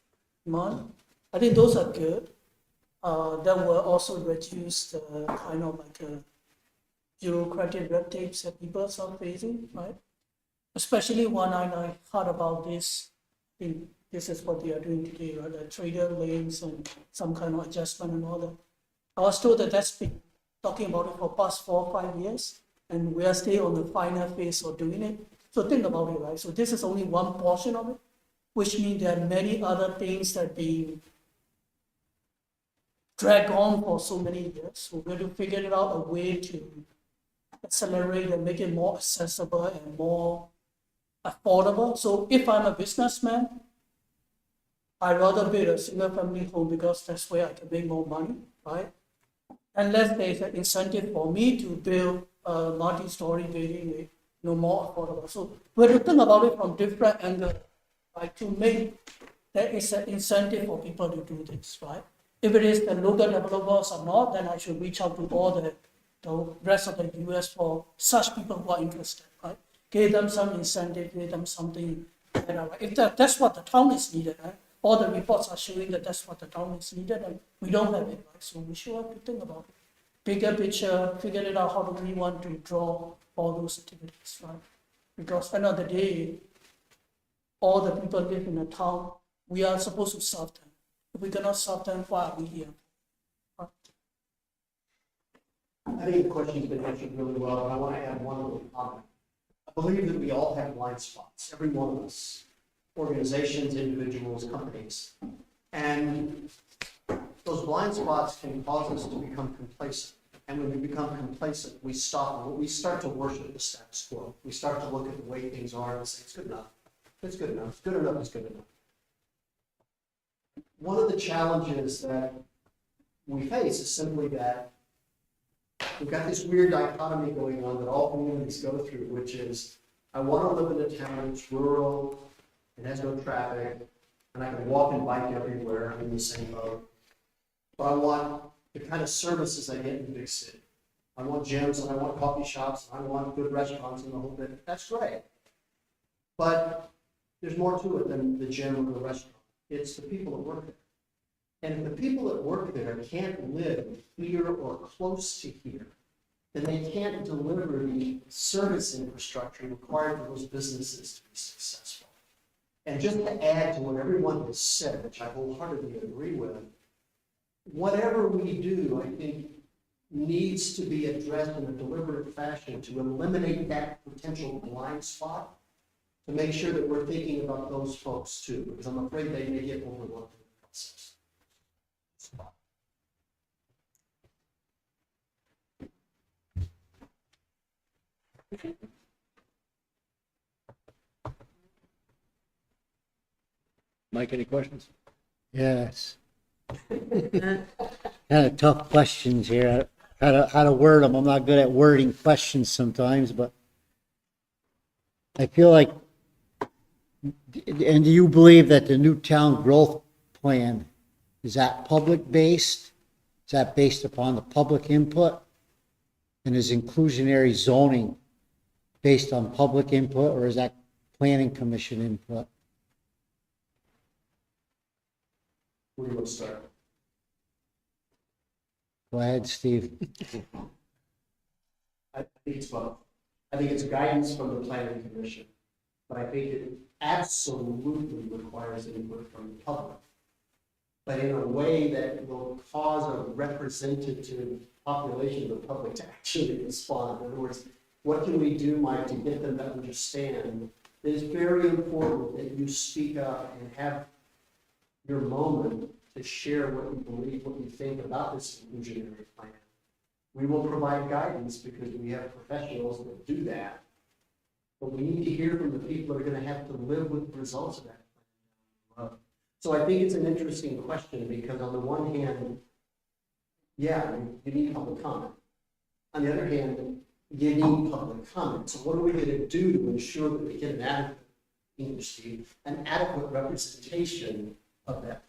month. I think those are good. That will also reduce the kind of like bureaucratic red tapes that people are facing, right? Especially when I heard about this, I think this is what they are doing today, right? The trader lanes and some kind of adjustment and all that. I was told that that's been talking about it for past 4 or 5 years, and we are still on the final phase of doing it. So think about it, right? So this is only one portion of it, which means there are many other things that being dragged on for so many years. So we have to figure out a way to accelerate and make it more accessible and more affordable. So if I'm a businessman, I'd rather build a single family home because that's where I can make more money, right? Unless there's an incentive for me to build a multi-story building, more affordable. So we have to think about it from different angles, right? To make there is an incentive for people to do this, right? If it is the local developers or not, then I should reach out to all the rest of the US for such people who are interested, right? Give them some incentive, give them something better, right? If that's what the town is needed, right? All the reports are showing that that's what the town is needed, and we don't have it, right? So we should have to think about it. Bigger picture, figure it out, how do we want to draw all those activities, right? Because at the end of the day, all the people live in the town, we are supposed to serve them. If we cannot serve them, why are we here? Right? I think the question's been answered really well, and I want to add one little comment. I believe that we all have blind spots, every one of us, organizations, individuals, companies. And those blind spots can cause us to become complacent. And when we become complacent, we start to worship the status quo. We start to look at the way things are and say, it's good enough. It's good enough. Good enough is good enough. One of the challenges that we face is simply that we've got this weird dichotomy going on that all communities go through, which is, I want to live in a town that's rural, it has no traffic, and I can walk and bike everywhere, I'm in the same boat. But I want the kind of services I get in the big city. I want gyms, and I want coffee shops, and I want good restaurants and the whole bit. That's great. But there's more to it than the gym or the restaurant. It's the people that work there. And if the people that work there can't live here or close to here, then they can't deliver the service infrastructure required for those businesses to be successful. And just to add to what everyone has said, which I wholeheartedly agree with, whatever we do, I think, needs to be addressed in a deliberate fashion to eliminate that potential blind spot, to make sure that we're thinking about those folks too, because I'm afraid they may get overlooked in the process. Mike, any questions? Yes. Kind of tough questions here. How to word them. I'm not good at wording questions sometimes, but I feel like, and do you believe that the new town growth plan, is that public based? Is that based upon the public input? And is inclusionary zoning based on public input, or is that planning commission input? Where do you want to start? Go ahead, Steve. I think it's both. I think it's guidance from the planning commission, but I think it absolutely requires input from the public. But in a way that will cause a representative population of the public to actually respond. In other words, what can we do, Mike, to get them to understand that it's very important that you speak up and have your moment to share what you believe, what you think about this inclusionary plan. We will provide guidance because we have professionals that do that. But we need to hear from the people that are going to have to live with the results of that plan. So I think it's an interesting question because on the one hand, yeah, you need public comment. On the other hand, you need public comment. So what are we going to do to ensure that we get an adequate, English Steve, an adequate representation of that?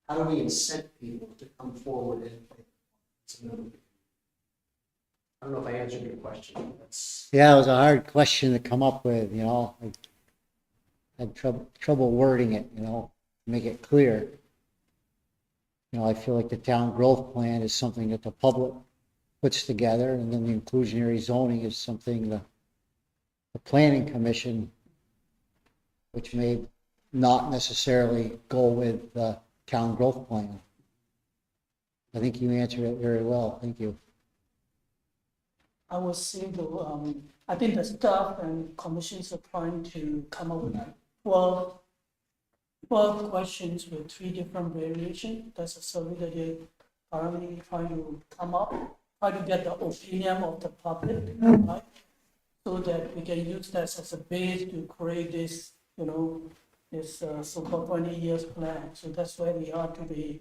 How do we incent people to come forward and play? I don't know if I answered your question. Yeah, it was a hard question to come up with, you know. I had trouble wording it, you know, to make it clear. You know, I feel like the town growth plan is something that the public puts together, and then the inclusionary zoning is something the planning commission, which may not necessarily go with the town growth plan. I think you answered it very well. Thank you. I would say though, I think the staff and commissions are trying to come up with 12 questions with 3 different variations. That's a survey that they currently trying to come up, try to get the opinion of the public, right? So that we can use that as a base to create this, you know, this so-called 20 years plan. So that's where we are today.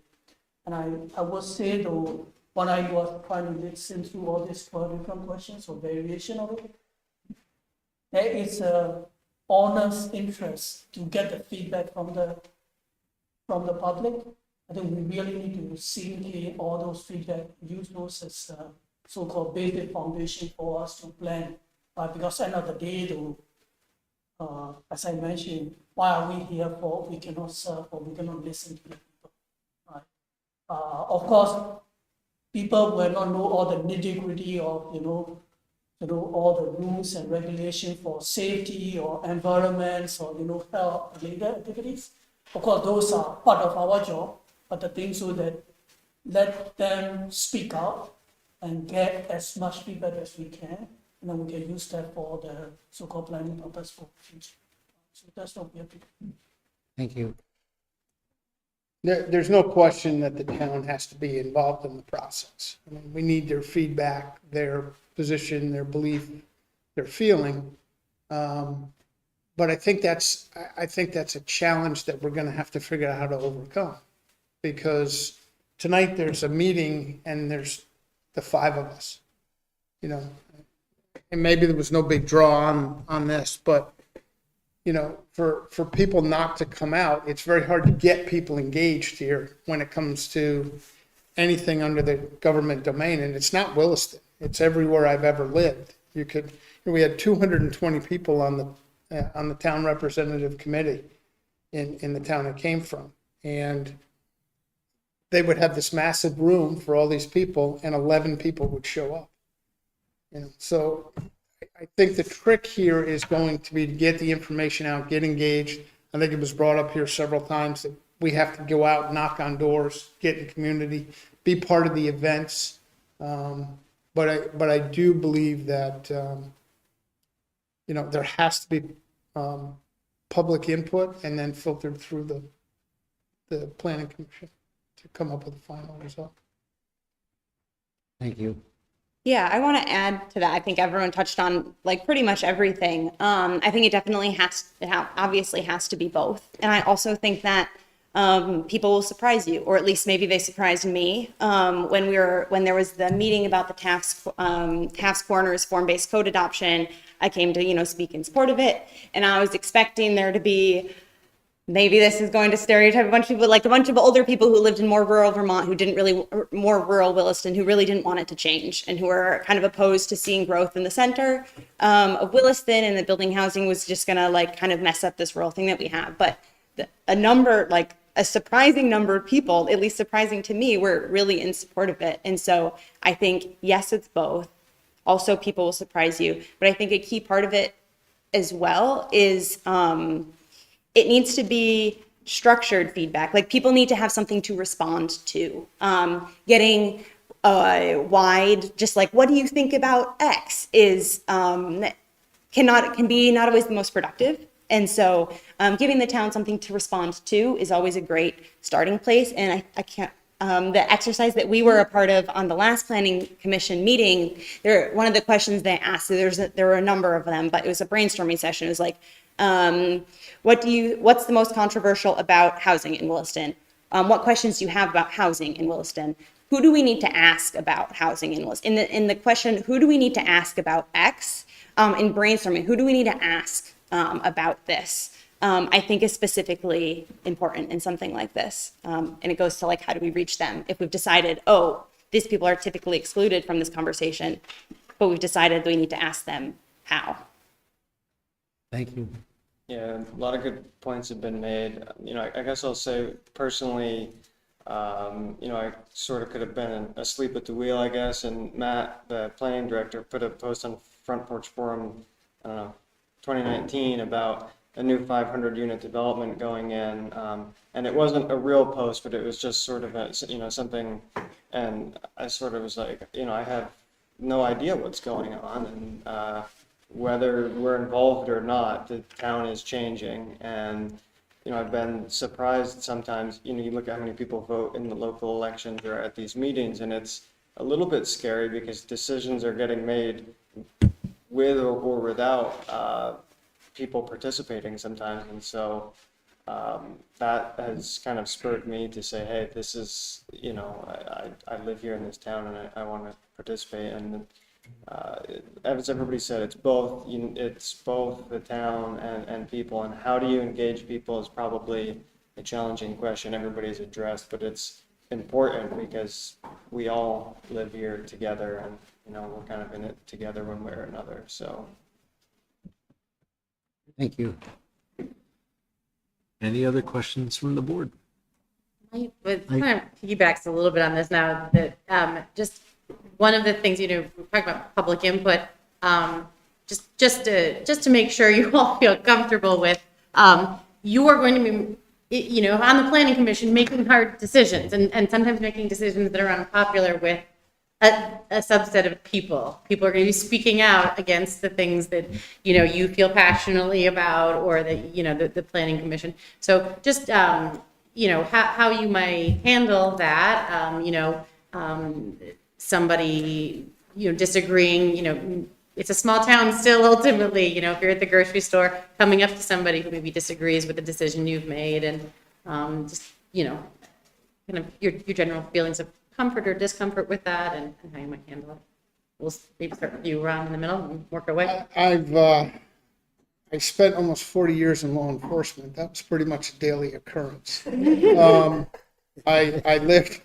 And I would say though, when I was trying to listen through all these 12 different questions or variation of it, there is a honest interest to get the feedback from the public. I think we really need to sink in all those feedback, use those as so-called basic foundation for us to plan. Because at the end of the day, though, as I mentioned, why are we here for? We cannot serve or we cannot listen to people. Right? Of course, people will not know all the nitty-gritty of all the rules and regulations for safety or environments or health related activities. Of course, those are part of our job, but the thing so that let them speak out and get as much feedback as we can, and then we can use that for the so-called planning purpose for the future. So that's what we have to do. Thank you. There's no question that the town has to be involved in the process. I mean, we need their feedback, their position, their belief, their feeling. But I think that's a challenge that we're going to have to figure out how to overcome. Because tonight there's a meeting and there's the 5 of us, and maybe there was no big draw on this, but for people not to come out, it's very hard to get people engaged here when it comes to anything under the government domain. And it's not Williston. It's everywhere I've ever lived. We had 220 people on the town representative committee in the town it came from. And they would have this massive room for all these people, and 11 people would show up. So I think the trick here is going to be to get the information out, get engaged. I think it was brought up here several times that we have to go out, knock on doors, get in the community, be part of the events. But I do believe that, there has to be public input and then filtered through the planning commission to come up with a final result. Thank you. Yeah, I want to add to that. I think everyone touched on like pretty much everything. I think it definitely obviously has to be both. And I also think that people will surprise you, or at least maybe they surprised me when there was the meeting about the Taft's Corners form-based code adoption. I came to speak in support of it, and I was expecting there to be, maybe this is going to stereotype a bunch of people, like a bunch of older people who lived in more rural Vermont, more rural Williston, who really didn't want it to change and who were kind of opposed to seeing growth in the center of Williston, and that building housing was just going to kind of mess up this rural thing that we have. But a surprising number of people, at least surprising to me, were really in support of it. And so I think, yes, it's both. Also, people will surprise you. But I think a key part of it as well is it needs to be structured feedback. Like, people need to have something to respond to. Getting wide, just like, what do you think about X, is can be not always the most productive. And so giving the town something to respond to is always a great starting place. And I can't, the exercise that we were a part of on the last planning commission meeting, one of the questions they asked, there were a number of them, but it was a brainstorming session. It was like, what's the most controversial about housing in Williston? What questions do you have about housing in Williston? Who do we need to ask about housing in Williston? In the question, who do we need to ask about X? In brainstorming, who do we need to ask about this? I think is specifically important in something like this. And it goes to how do we reach them? If we've decided, these people are typically excluded from this conversation, but we've decided we need to ask them how. Thank you. Yeah, a lot of good points have been made. I guess I'll say personally, I sort of could have been asleep at the wheel, I guess. And Matt, the planning director, put a post on Front Porch Forum, 2019 about a new 500 unit development going in. And it wasn't a real post, but it was just sort of something. And I sort of was like, I have no idea what's going on. And whether we're involved or not, the town is changing. And, I've been surprised sometimes, you look at how many people vote in the local elections or at these meetings, and it's a little bit scary because decisions are getting made with or without people participating sometimes. And so that has kind of spurred me to say, hey, this is, I live here in this town and I want to participate. And as everybody said, it's both the town and people, and how do you engage people is probably a challenging question everybody's addressed, but it's important because we all live here together, and we're kind of in it together one way or another. So Thank you. Any other questions from the board? It kind of piggybacks a little bit on this now, that just one of the things, we talk about public input, just to make sure you all feel comfortable with, you are going to be, on the planning commission, making hard decisions, and sometimes making decisions that are unpopular with a subset of people. People are going to be speaking out against the things that, you feel passionately about, or that, the planning commission. So just, how you might handle that, somebody, disagreeing, it's a small town still, ultimately, if you're at the grocery store, coming up to somebody who maybe disagrees with the decision you've made, and just, kind of your general feelings of comfort or discomfort with that, and how you might handle it. We'll maybe start with you, Ron, in the middle, and work our way. I've I spent almost 40 years in law enforcement. That was pretty much a daily occurrence. I lived,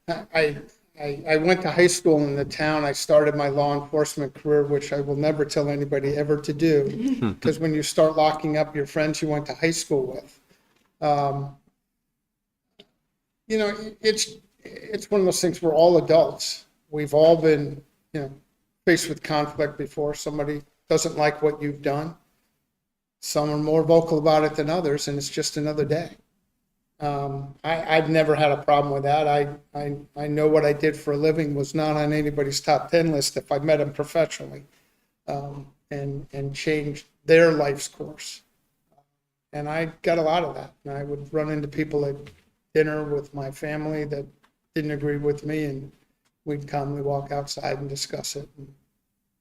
I went to high school in the town. I started my law enforcement career, which I will never tell anybody ever to do, because when you start locking up your friends you went to high school with, you know, it's one of those things. We're all adults. We've all been, you know, faced with conflict before. Somebody doesn't like what you've done. Some are more vocal about it than others, and it's just another day. I've never had a problem with that. I know what I did for a living was not on anybody's top 10 list if I met them professionally, and changed their life's course. And I got a lot of that. And I would run into people at dinner with my family that didn't agree with me, and we'd calmly walk outside and discuss it, and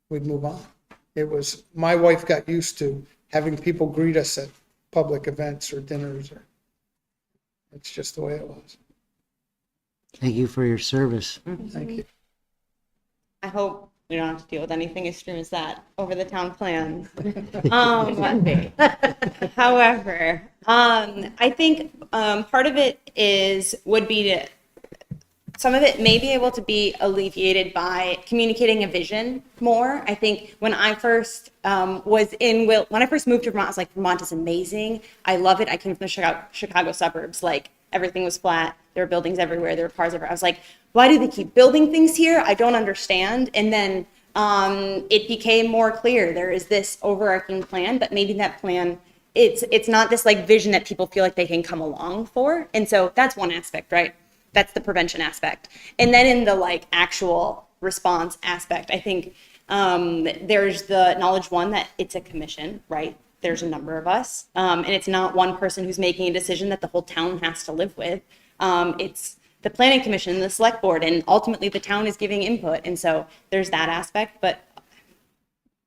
we'd move on. It was, my wife got used to having people greet us at public events or dinners, or it's just the way it was. Thank you for your service. Thank you. I hope we don't have to deal with anything as extreme as that over the town plan. However, I think part of it would be to, some of it may be able to be alleviated by communicating a vision more. I think when I first when I first moved to Vermont, I was like, Vermont is amazing. I love it. I came from the Chicago suburbs. Like, everything was flat. There were buildings everywhere. There were cars everywhere. I was like, why do they keep building things here? I don't understand. And then it became more clear. There is this overarching plan, but maybe that plan, it's not this like vision that people feel like they can come along for. And so that's one aspect, right? That's the prevention aspect. And then in the like actual response aspect, I think there's the knowledge one that it's a commission, right? There's a number of us, and it's not one person who's making a decision that the whole town has to live with. It's the planning commission, the select board, and ultimately the town is giving input. And so there's that aspect, but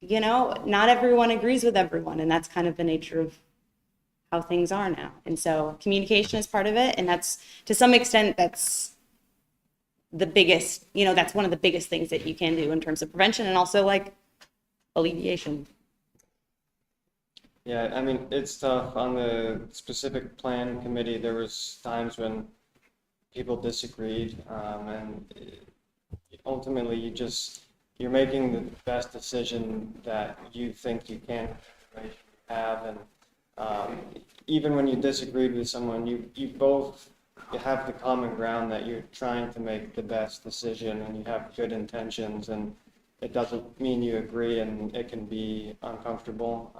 you know, not everyone agrees with everyone, and that's kind of the nature of how things are now. And so communication is part of it, and that's, to some extent, that's the biggest, you know, that's one of the biggest things that you can do in terms of prevention and also like alleviation. Yeah, I mean, it's tough. On the specific plan committee, there was times when people disagreed, and ultimately you're making the best decision that you think you can have, and even when you disagreed with someone, you both have the common ground that you're trying to make the best decision and you have good intentions, and it doesn't mean you agree, and it can be uncomfortable.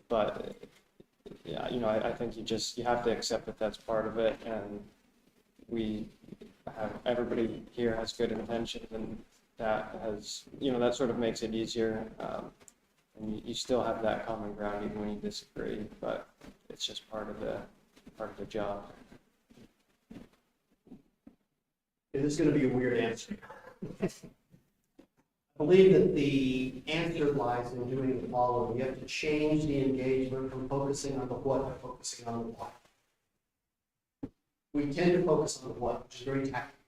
But yeah, you know, I think you have to accept that that's part of it, and everybody here has good intentions, and that has, you know, that sort of makes it easier. And you still have that common ground even when you disagree, but it's just part of the job. It is going to be a weird answer. I believe that the answer lies in doing the following. You have to change the engagement from focusing on the what to focusing on the why. We tend to focus on the what, which is very tactical.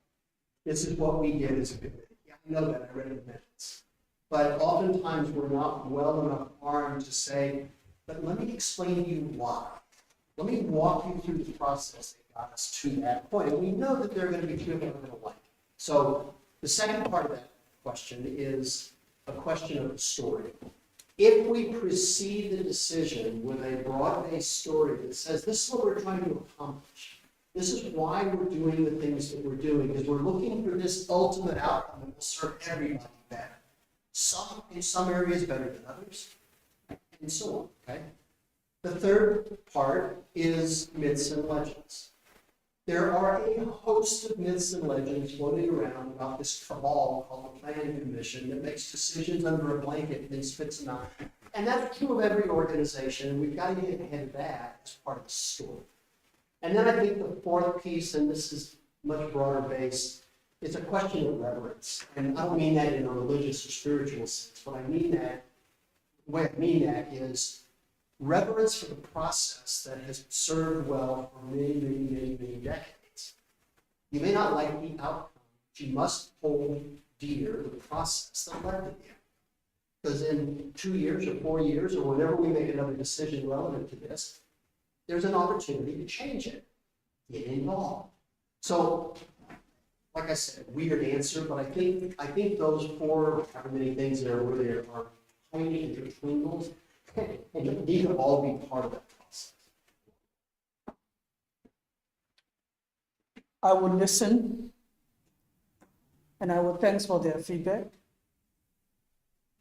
This is what we did as a committee. Yeah, I know that. I read the minutes. But oftentimes we're not well enough armed to say, but let me explain to you why. Let me walk you through the process that got us to that point. And we know that there are going to be people that are going to like it. So the second part of that question is a question of the story. If we precede the decision with a broad-based story that says, this is what we're trying to accomplish, this is why we're doing the things that we're doing, is we're looking for this ultimate outcome that will serve everybody better. Some in some areas better than others, and so on, okay? The third part is myths and legends. There are a host of myths and legends floating around about this cabal called the Planning Commission that makes decisions under a blanket and spits them out. And that's true of every organization, and we've got to get ahead of that as part of the story. And then I think the fourth piece, and this is much broader based, it's a question of reverence. And I don't mean that in a religious or spiritual sense. What I mean that, the way I mean that is reverence for the process that has served well for many, many, many, many decades. You may not like the outcome, but you must hold dear the process that led to the outcome. Because in 2 years or 4 years, or whenever we make another decision relative to this, there's an opportunity to change it. Get involved. So, like I said, weird answer, but I think those four, however many things there were there are tiny intertwined, and you need to all be part of that process. I will listen, and I will thanks for their feedback.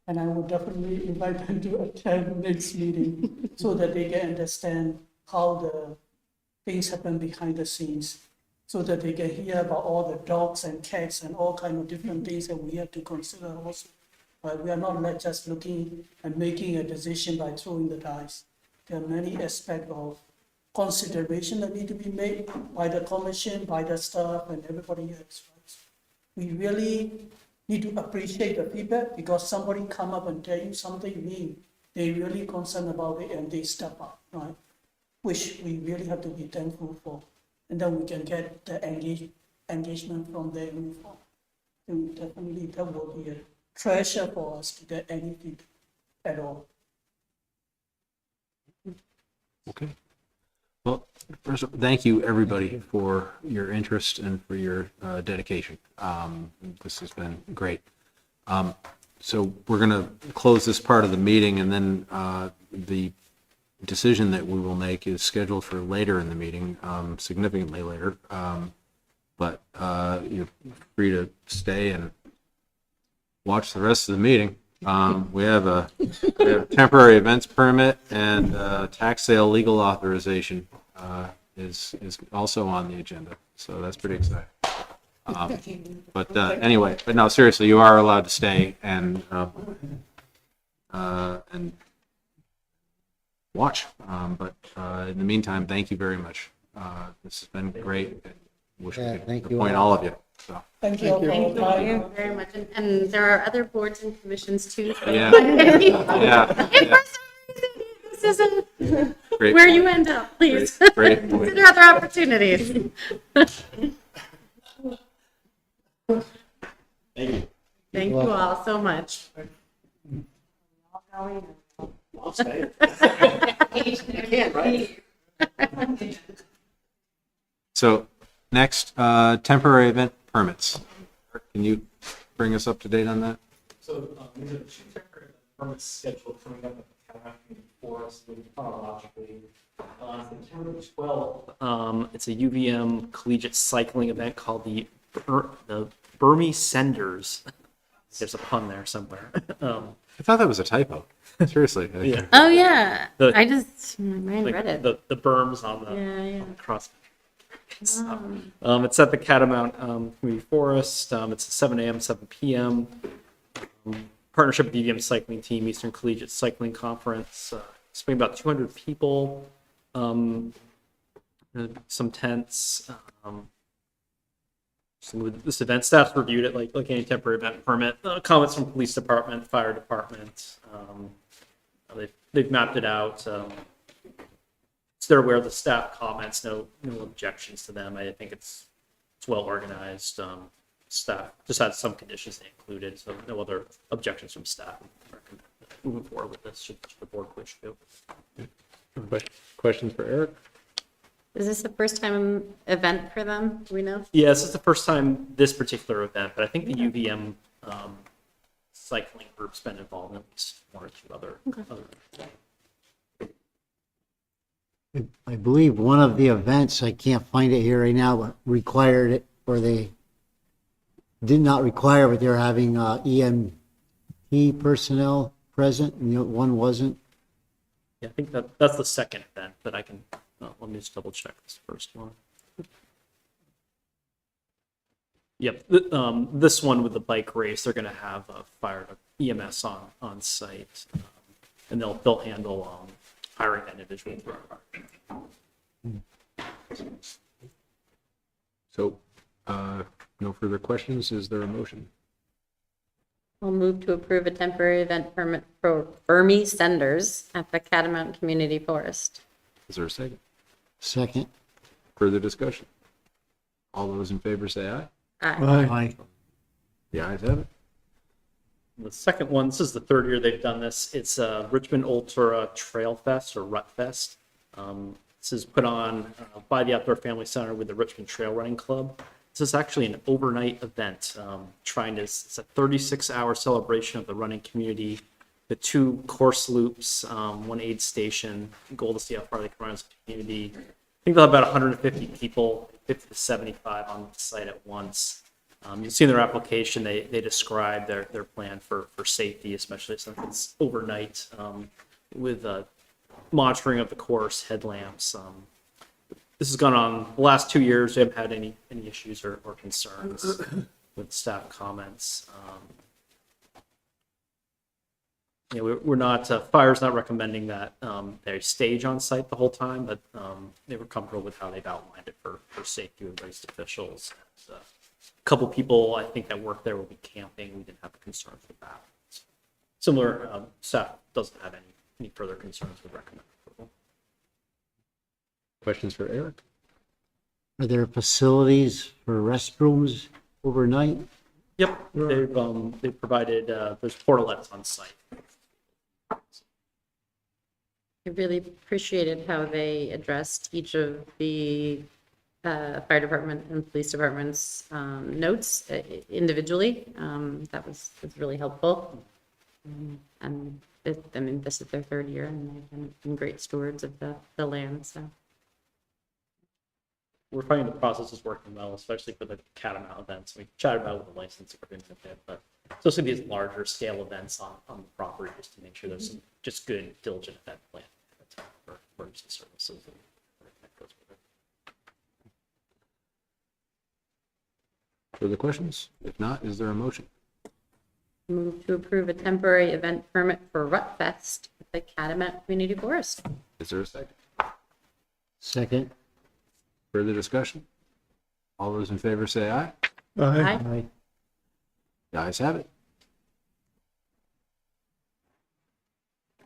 And I will definitely invite them to attend next meeting so that they can understand how the things happen behind the scenes, so that they can hear about all the dogs and cats and all kind of different things that we have to consider also. But we are not just looking and making a decision by throwing the dice. There are many aspects of consideration that need to be made by the commission, by the staff, and everybody else. Right? We really need to appreciate the feedback, because somebody come up and tell you something new, they really concerned about it and they step up, right? Which we really have to be thankful for. And then we can get the engagement from there and move on. And definitely that will be a treasure for us to get any feedback at all. Okay. Well, first, thank you, everybody, for your interest and for your dedication. This has been great. So we're going to close this part of the meeting, and then the decision that we will make is scheduled for later in the meeting, significantly later. But you're free to stay and watch the rest of the meeting. We have a temporary events permit, and tax sale legal authorization is also on the agenda. So that's pretty exciting. But anyway, but no, seriously, you are allowed to stay and watch. But in the meantime, thank you very much. This has been great. Wish we Yeah, could thank you appoint all. all of you. So. Thank you all for your Thank time. you very much. And there are other boards and commissions too. So Yeah. yeah. If for some reason this isn't Great where point. you end up, please Great point. consider other opportunities. Thank you all so much. I'll stay. You can, right? So next, temporary event permits. Can you bring us up to date on that? So we have 2 temporary permits scheduled coming up at the Catamount for us chronologically. September 12th, it's a UVM collegiate cycling event called the Burmy Senders. There's a pun there somewhere. I thought that was a typo. Seriously. Yeah. Oh yeah, The- I just read it. The berms on the Yeah. cross. It's at the Catamount Community Forest. It's 7 a.m., 7 p.m. Partnership with the UVM cycling team, Eastern Collegiate Cycling Conference. It's been about 200 people. Some tents. This event staff's reviewed it like any temporary event permit. Comments from police department, fire department. They've mapped it out. So they're aware of the staff comments. No objections to them. I think it's well organized. Staff just had some conditions they included, so no other objections from staff. Moving forward with this, should the board wish to. Questions for Eric? Is this the first time event for them? Do we know? Yeah, this is the first time this particular event, but I think the UVM cycling group's been involved in at least 1 or 2 other. I believe one of the events, I can't find it here right now, but required it, or they did not require, but they're having EMT personnel present, and the other one wasn't. Yeah, I think that's the second event, but I can, let me just double check this first one. Yep, this one with the bike race, they're going to have a fire EMS on site, and they'll handle hiring that individual through our partnership. So, no further questions. Is there a motion? We'll move to approve a temporary event permit for Burmy Senders at the Catamount Community Forest. Is there a second? Second. Further discussion? All those in favor say aye. Aye. Aye. The ayes have it. The second one, this is the third year they've done this. It's Richmond Ultra Trail Fest or Rut Fest. This is put on by the Outdoor Family Center with the Richmond Trail Running Club. This is actually an overnight event. It's a 36-hour celebration of the running community. The 2 course loops, 1 aid station, goal to see how far they can run as a community. I think they'll have about 150 people, 50 to 75 on the site at once. You'll see in their application, they describe their plan for safety, especially since it's overnight with monitoring of the course, headlamps. This has gone on the last 2 years. We haven't had any issues or concerns with staff comments. We're not, fire's not recommending that they stage on site the whole time, but they were comfortable with how they've outlined it for safety with raised officials. And, a couple people, I think, that work there will be camping. We didn't have concerns with that. Similar, staff doesn't have any further concerns with recommended approval. Questions for Eric? Are there facilities for restrooms overnight? Yep, they've provided, there's portalettes on site. I really appreciated how they addressed each of the fire department and police department's notes individually. That was really helpful. And this is their third year, and they've been great stewards of the land. So We're finding the process is working well, especially for the Catamount events. We chatted about with the license agreement a bit, but especially these larger scale events on the property, just to make sure there's some just good, diligent event plan for emergency services. And that goes with it. Further questions? If not, is there a motion? move to approve a temporary event permit for Rut Fest at the Catamount Community Forest. Is there a second? Second. Further discussion? All those in favor say aye. Aye. Aye. The ayes have it.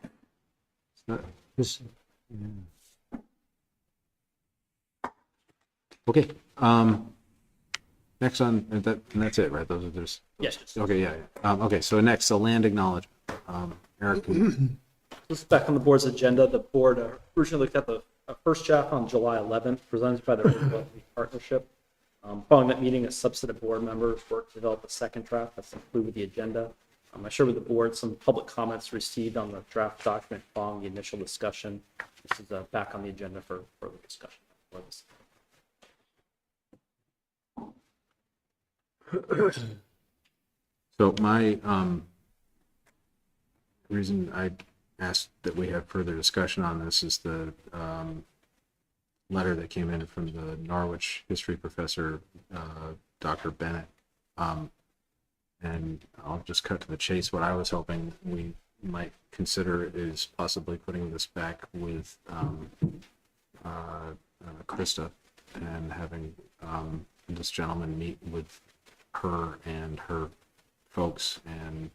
It's not- This, Okay, next on, and that's it, right? Those are just, Yes. okay, yeah. Okay, so next, the land acknowledgement. Eric, can- This is back on the board's agenda. The board originally looked at the first draft on July 11th, presented by the Regional Partnership. Following that meeting, a subset of board members worked to develop a second draft that's included with the agenda. I shared with the board some public comments received on the draft document following the initial discussion. This is back on the agenda for further discussion. so my, reason I asked that we have further discussion on this is the, letter that came in from the Norwich history professor, Dr. Bennett. And I'll just cut to the chase. What I was hoping we might consider is possibly putting this back with Krista and having this gentleman meet with her and her folks and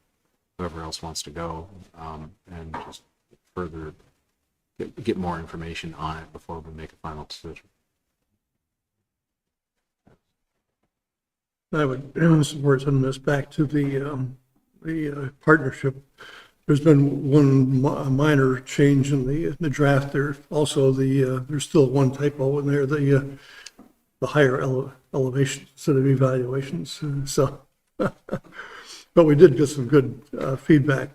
whoever else wants to go, and just further get more information on it before we make a final decision. I would support sending this back to the partnership. There's been one minor change in the draft there. Also, there's still one typo in there, the higher elevation instead of evaluations. So, but we did get some good feedback,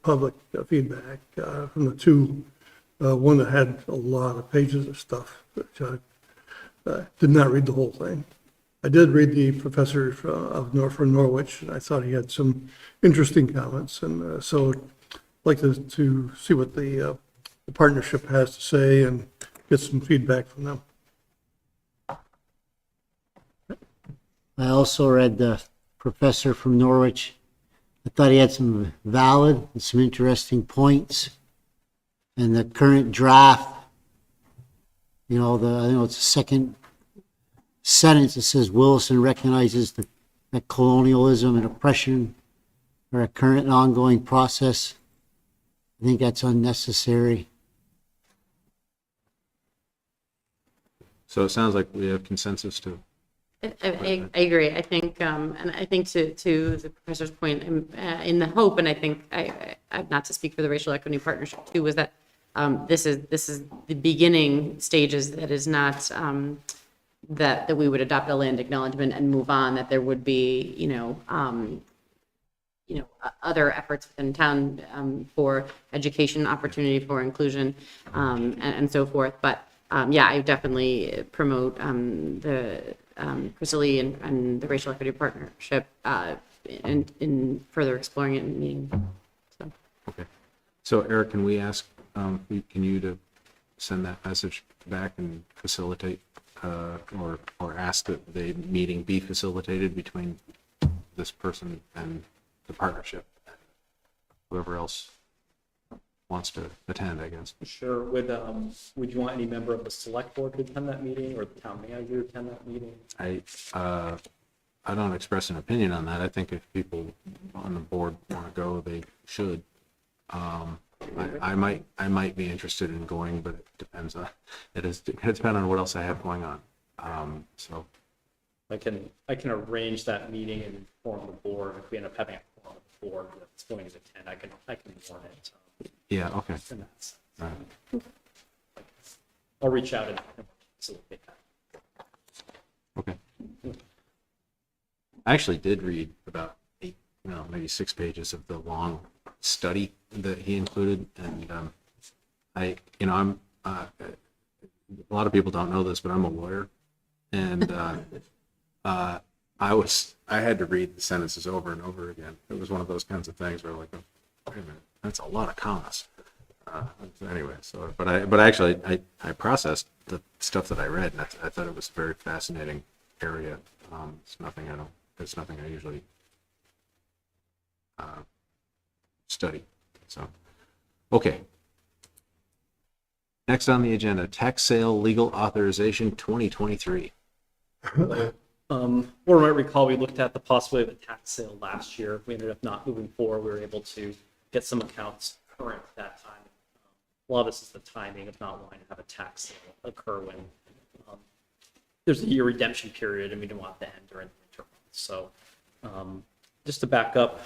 public feedback from the two. One that had a lot of pages of stuff, which I did not read the whole thing. I did read the professor from Norwich, and I thought he had some interesting comments. And so I'd like to see what the partnership has to say and get some feedback from them. I also read the professor from Norwich. I thought he had some valid and some interesting points. And the current draft, I know it's the second sentence that says Williston recognizes that colonialism and oppression are a current and ongoing process. I think that's unnecessary. So it sounds like we have consensus to I agree. I think, and I think to the professor's point, in the hope, and I think not to speak for the racial equity partnership too, was that this is the beginning stages. That is not that we would adopt a land acknowledgement and move on. That there would be, other efforts within town for education, opportunity for inclusion, and so forth. But yeah, I definitely promote the Priscilla and the racial equity partnership in further exploring it in the meeting. So. Okay. So Eric, can we ask, can you to send that message back and facilitate, or ask that the meeting be facilitated between this person and the partnership, and whoever else wants to attend, I guess. Sure. Would you want any member of the select board to attend that meeting, or the town manager to attend that meeting? I don't express an opinion on that. I think if people on the board want to go, they should. I might be interested in going, but it depends on, it depends on what else I have going on. So I can arrange that meeting and inform the board. If we end up having a forum of the board that's going to attend, I can warn it. yeah, okay. In that sense. All right. I'll reach out and facilitate that. Okay. I actually did read about 8, maybe 6 pages of the long study that he included, and I'm a lot of people don't know this, but I'm a lawyer, and I had to read the sentences over and over again. It was one of those kinds of things where, like, wait a minute, that's a lot of commas. Anyway, so but I processed the stuff that I read, and I thought it was a very fascinating area. It's nothing I usually study. So, okay. Next on the agenda, tax sale legal authorization 2023. Or you might recall, we looked at the possibility of a tax sale last year. We ended up not moving forward. We were able to get some accounts current at that time. A lot of this is the timing of not wanting to have a tax sale occur when there's a year redemption period, and we didn't want to end during the winter months. So just to back up,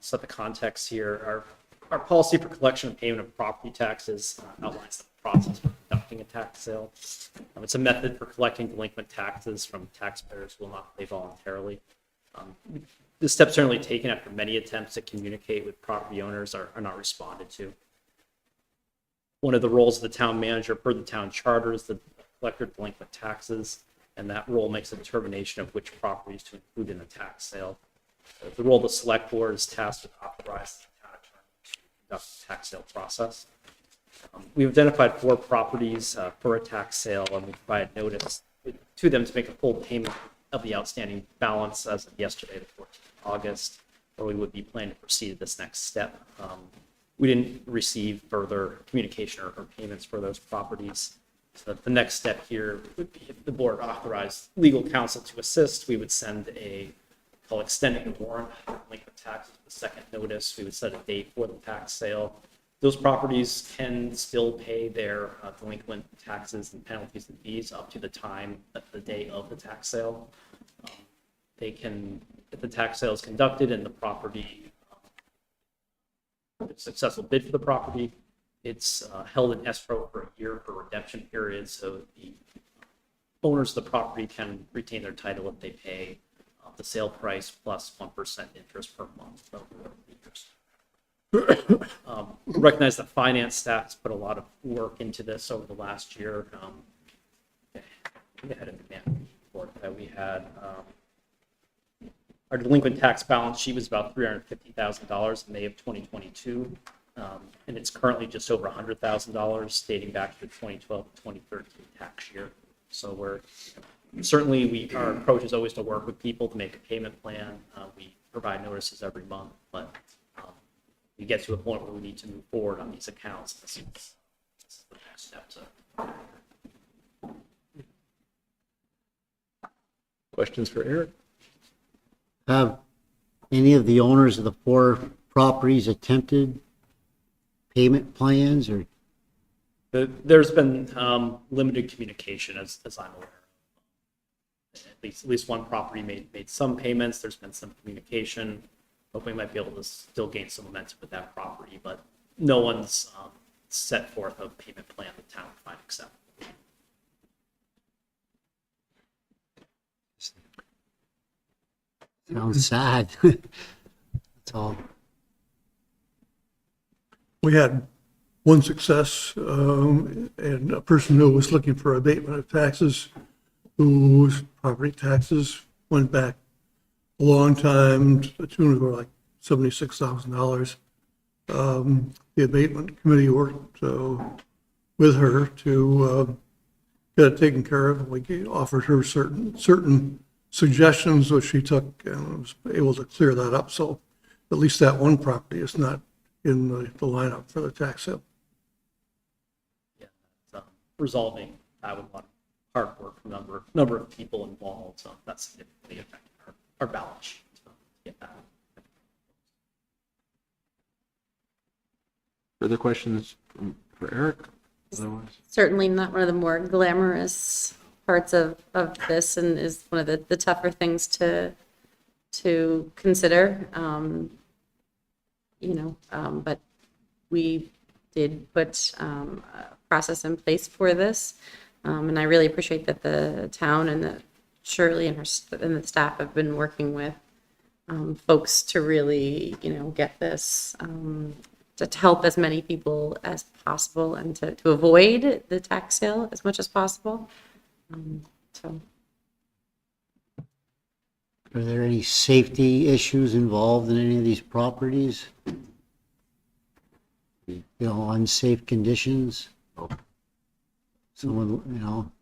set the context here, our policy for collection and payment of property taxes outlines the process for conducting a tax sale. It's a method for collecting delinquent taxes from taxpayers who will not pay voluntarily. This step's generally taken after many attempts to communicate with property owners are not responded to. One of the roles of the town manager per the town charter is the collector of delinquent taxes, and that role makes a determination of which properties to include in a tax sale. The role of the select board is tasked with authorizing the town attorney to conduct the tax sale process. We've identified 4 properties for a tax sale, and we provided notice to them to make a full payment of the outstanding balance as of yesterday, the 14th of August, or we would be planning to proceed to this next step. We didn't receive further communication or payments for those properties. So the next step here would be, if the board authorized legal counsel to assist, we would send extending the warrant for delinquent taxes, the second notice. We would set a date for the tax sale. Those properties can still pay their delinquent taxes and penalties and fees up to the time at the day of the tax sale. They can, if the tax sale is conducted and the property, a successful bid for the property, it's held in escrow for a year for redemption period, so the owners of the property can retain their title if they pay the sale price plus 1% interest per month over the years. Recognize that finance staff has put a lot of work into this over the last year. We had a demand report that we had. Our delinquent tax balance sheet was about $350,000 in May of 2022, and it's currently just over $100,000 dating back to the 2012 to 2013 tax year. So we're certainly, our approach is always to work with people to make a payment plan. We provide notices every month, but we get to a point where we need to move forward on these accounts. This is the next step to. Questions for Eric? Have any of the owners of the 4 properties attempted payment plans, or? There's been limited communication as I'm aware. at least one property made some payments. There's been some communication. Hoping we might be able to still gain some momentum with that property, but no one's set forth a payment plan the town would find acceptable. Sounds sad. That's all. We had one success, and a person who was looking for abatement of taxes, whose property taxes went back a long time to the tune of like $76,000. The abatement committee worked with her to get it taken care of. We offered her certain suggestions, which she took and was able to clear that up. So at least that one property is not in the lineup for the tax sale. Yeah, it's, resolving that with a lot of hard work from number of people involved. So that's significantly affecting our balance sheet to get that. Further questions for Eric? Otherwise, Certainly not one of the more glamorous parts of this, and is one of the tougher things to consider. But we did put a process in place for this. And I really appreciate that the town and that Shirley and the staff have been working with folks to really, get this, to help as many people as possible and to avoid the tax sale as much as possible. So. Are there any safety issues involved in any of these properties? Unsafe conditions? Someone,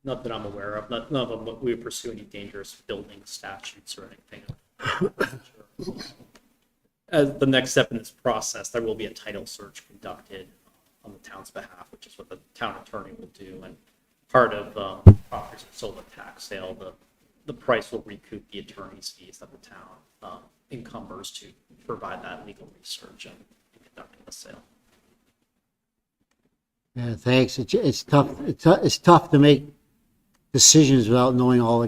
Not that I'm aware of. None of them we pursue any dangerous building statutes or anything. As the next step in this process, there will be a title search conducted on the town's behalf, which is what the town attorney will do. And part of properties sold at tax sale, the price will recoup the attorney's fees that the town encumbers to provide that legal research and conducting the sale. yeah, thanks. It's tough. It's tough to make decisions without knowing all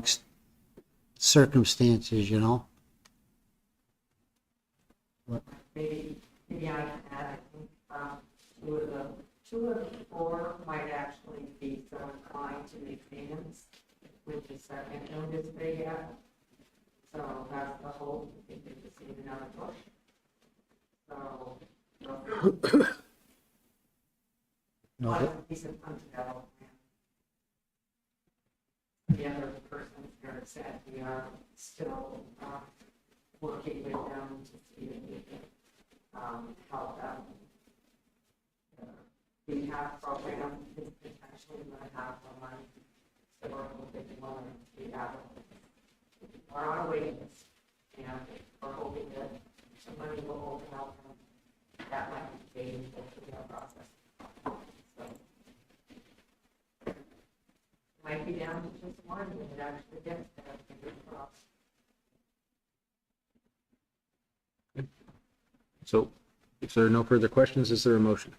circumstances, Maybe I can add, I think, two of the four might actually be so inclined to make payments with the second notice they get. So that's the hope, if they receive another push. So, one of these is undeveloped. The other person here said we are still working with them to see if we can help them. We have program is potentially going to have the money, so we're hoping we have it. We're on a waiting list, and we're hoping that the money will open up and that might be paid through the process. So it might be down to just one, and it actually gets there. Fingers crossed. so if there are no further questions, is there a motion?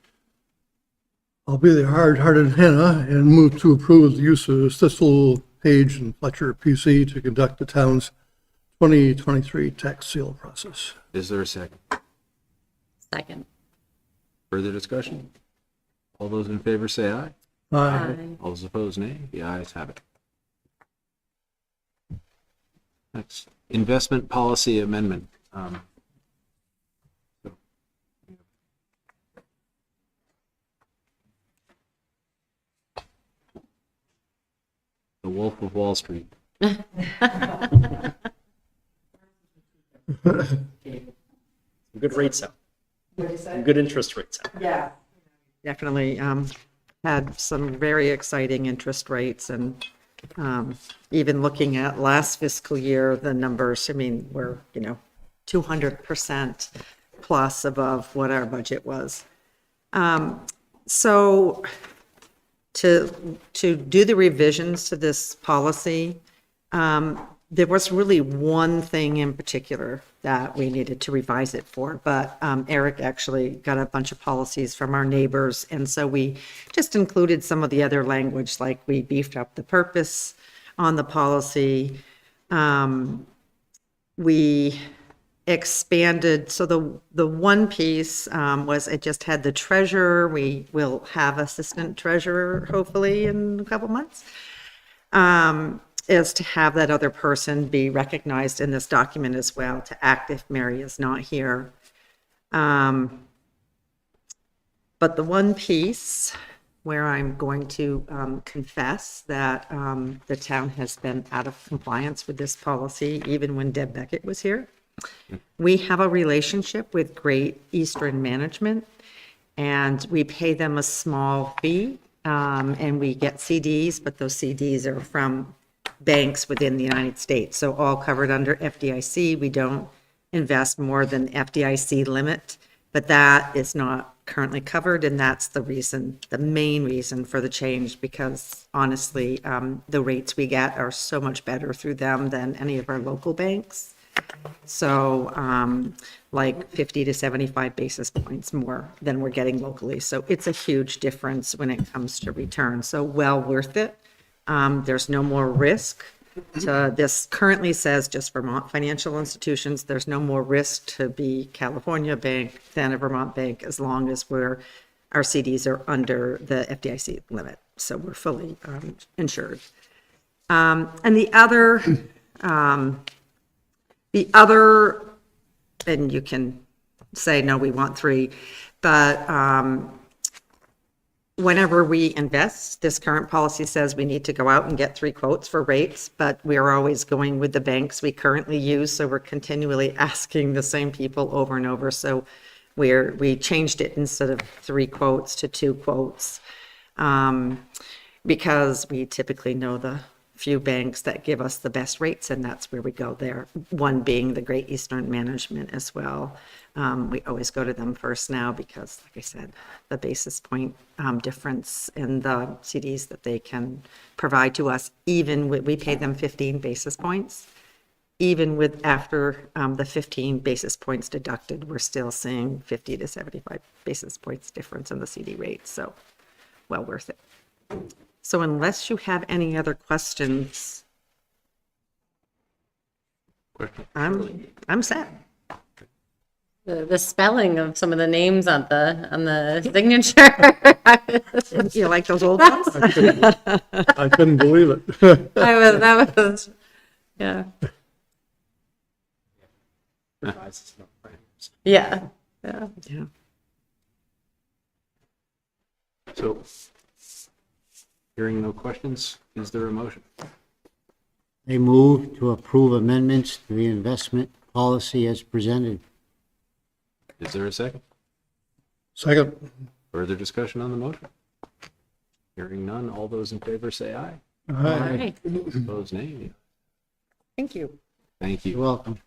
I'll be the hard-hearted Hannah and move to approve the use of Sissel, Page, and Fletcher PC to conduct the town's 2023 tax sale process. Is there a second? Second. Further discussion? All those in favor say aye. Aye. All those opposed, nay. The ayes have it. Next, investment policy amendment. The Wolf of Wall Street. Good rates out. Good interest rates out. Yeah. Definitely had some very exciting interest rates, and even looking at last fiscal year, the numbers, I mean, were, 200% plus above what our budget was. So to do the revisions to this policy, there was really one thing in particular that we needed to revise it for, but Eric actually got a bunch of policies from our neighbors, and so we just included some of the other language, like we beefed up the purpose, on the policy. We expanded, so the one piece was it just had the treasurer. We will have assistant treasurer hopefully in a couple months. Is to have that other person be recognized in this document as well, to act if Mary is not here. But the one piece where I'm going to confess that the town has been out of compliance with this policy, even when Deb Beckett was here. We have a relationship with Great Eastern Management, and we pay them a small fee, and we get CDs, but those CDs are from banks within the United States, so all covered under FDIC. We don't invest more than FDIC limit, but that is not currently covered, and that's the reason, the main reason for the change, because honestly, the rates we get are so much better through them than any of our local banks. So like 50 to 75 basis points more than we're getting locally. So it's a huge difference when it comes to return. So well worth it. There's no more risk. This currently says just Vermont financial institutions. There's no more risk to be California bank than a Vermont bank, as long as our CDs are under the FDIC limit. So we're fully insured. And the other, and you can say, no, we want 3, but whenever we invest, this current policy says we need to go out and get 3 quotes for rates, but we're always going with the banks we currently use, so we're continually asking the same people over and over. So we changed it, instead of 3 quotes to 2 quotes, because we typically know the few banks that give us the best rates, and that's where we go there. One being the Great Eastern Management as well. We always go to them first now because, like I said, the basis point difference in the CDs that they can provide to us, even we pay them 15 basis points. Even with after the 15 basis points deducted, we're still seeing 50 to 75 basis points difference in the CD rate. So well worth it. So unless you have any other questions, I'm set. The spelling of some of the names on the signature. You like those old ones? I couldn't believe it. That was, yeah. Yeah, yeah. Yeah. So, hearing no questions, is there a motion? They move to approve amendments to the investment policy as presented. Is there a second? Second. Further discussion on the motion? Hearing none, all those in favor say aye. All right. Opposed, nay. Thank you. Thank You're you. welcome.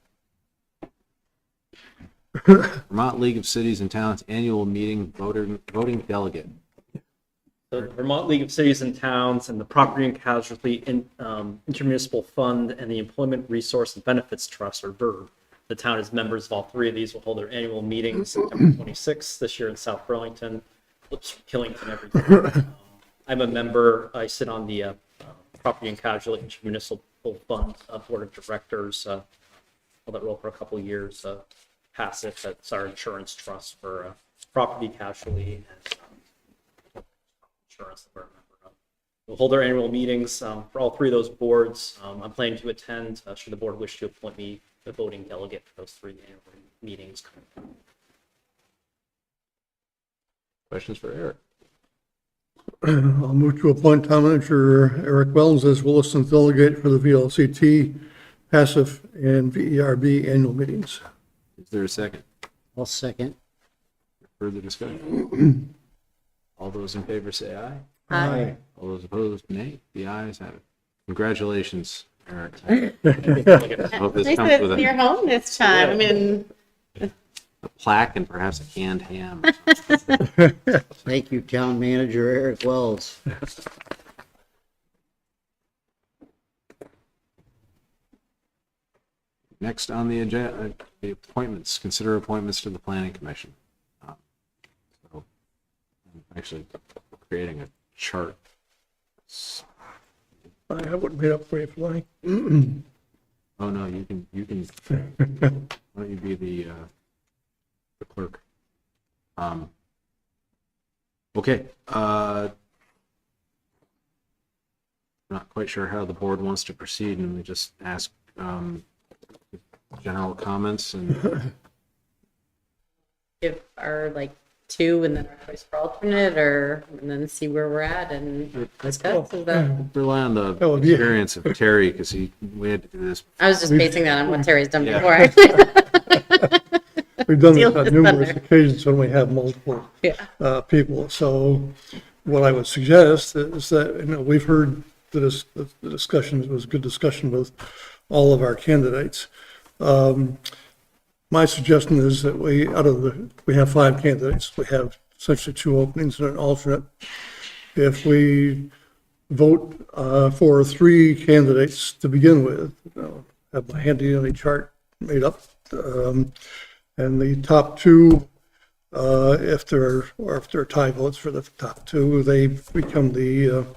Vermont League of Cities and Towns Annual Meeting Voting Delegate. The Vermont League of Cities and Towns and the Property and Casualty Intermunicipal Fund and the Employment Resource and Benefits Trust, or VERB. The town is members of all 3 of these. Will hold their annual meetings September 26th this year in South Burlington. Oops, Killington every year. I'm a member. I sit on the Property and Casualty Intermunicipal Fund Board of Directors. Held that role for a couple of years. Passive, that's our insurance trust for property casualty and insurance that we're a member of. We'll hold our annual meetings for all 3 of those boards. I'm planning to attend, should the board wish to appoint me the voting delegate for those 3 annual meetings. Questions for Eric? I'll move to appoint Town Manager Eric Wells as Williston Delegate for the VLCT, passive, and VERB annual meetings. Is there a second? I'll second. Further discussion? All those in favor say aye. Aye. All those opposed, nay. The ayes have it. Congratulations, Eric. I hope this Nice comes that with it's near home this time. I mean, a plaque and perhaps a canned ham. Thank you, Town Manager Eric Wells. Next on the agenda, the appointments. Consider appointments to the Planning Commission. So I'm actually creating a chart. I wouldn't made up for you if you like. Oh, no, you can, why don't you be the clerk? Okay, not quite sure how the board wants to proceed, and we just ask, general comments and, Give our like two and then our choice for alternate, or, and then see where we're at and discuss, is that? rely on the That would be- experience of Terry, because we had to do this. I was just basing that on what Terry's done Yeah. before. We've done Steal this on his numerous thunder. occasions when we have multiple Yeah. people. So what I would suggest is that, we've heard the discussion, it was a good discussion with all of our candidates. My suggestion is that we have 5 candidates. We have essentially 2 openings and an alternate. If we vote for 3 candidates to begin with, have my handy dandy chart made up. And the top 2, if there are tie votes for the top 2, they become the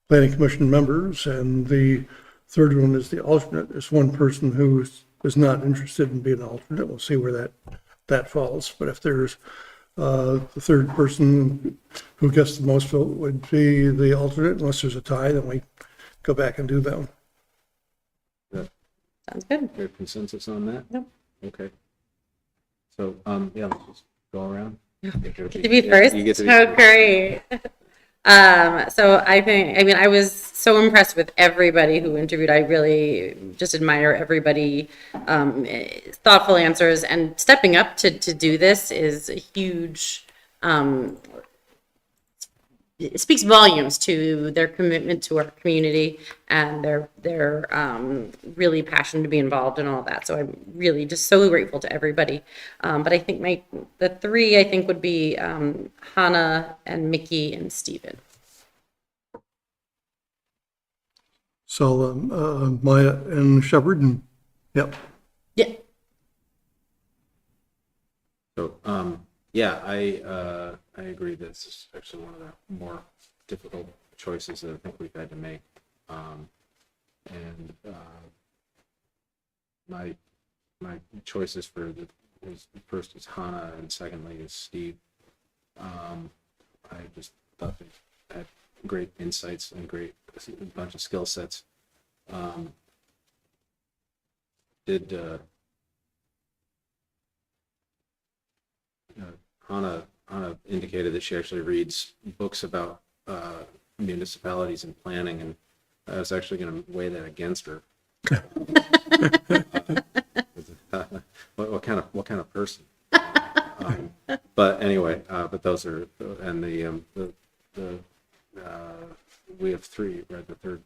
planning commission members, and the third one is the alternate. There's one person who is not interested in being an alternate. We'll see where that falls. But if there's the third person who gets the most vote would be the alternate. Unless there's a tie, then we go back and do them. Sounds good. Is there consensus on that? Nope. Okay. So, yeah, let's just go around. Get to be first. You get to be Oh, first. great. So I was so impressed with everybody who interviewed. I really just admire everybody, thoughtful answers, and stepping up to do this is a huge, it speaks volumes to their commitment to our community and their really passion to be involved in all that. So I'm really just so grateful to everybody. But I think the 3 I think would be Hannah and Mickey and Steven. So Maya and Shepherd, and yep. Yeah. So, yeah, I agree. This is actually one of the more difficult choices that I think we've had to make. And my choices first is Hannah, and secondly is Steve. I just thought they had great insights and a bunch of skill sets. Hannah indicated that she actually reads books about municipalities and planning, and I was actually going to weigh that against her. What kind of person? But anyway, but those are, and we have 3, right? The third.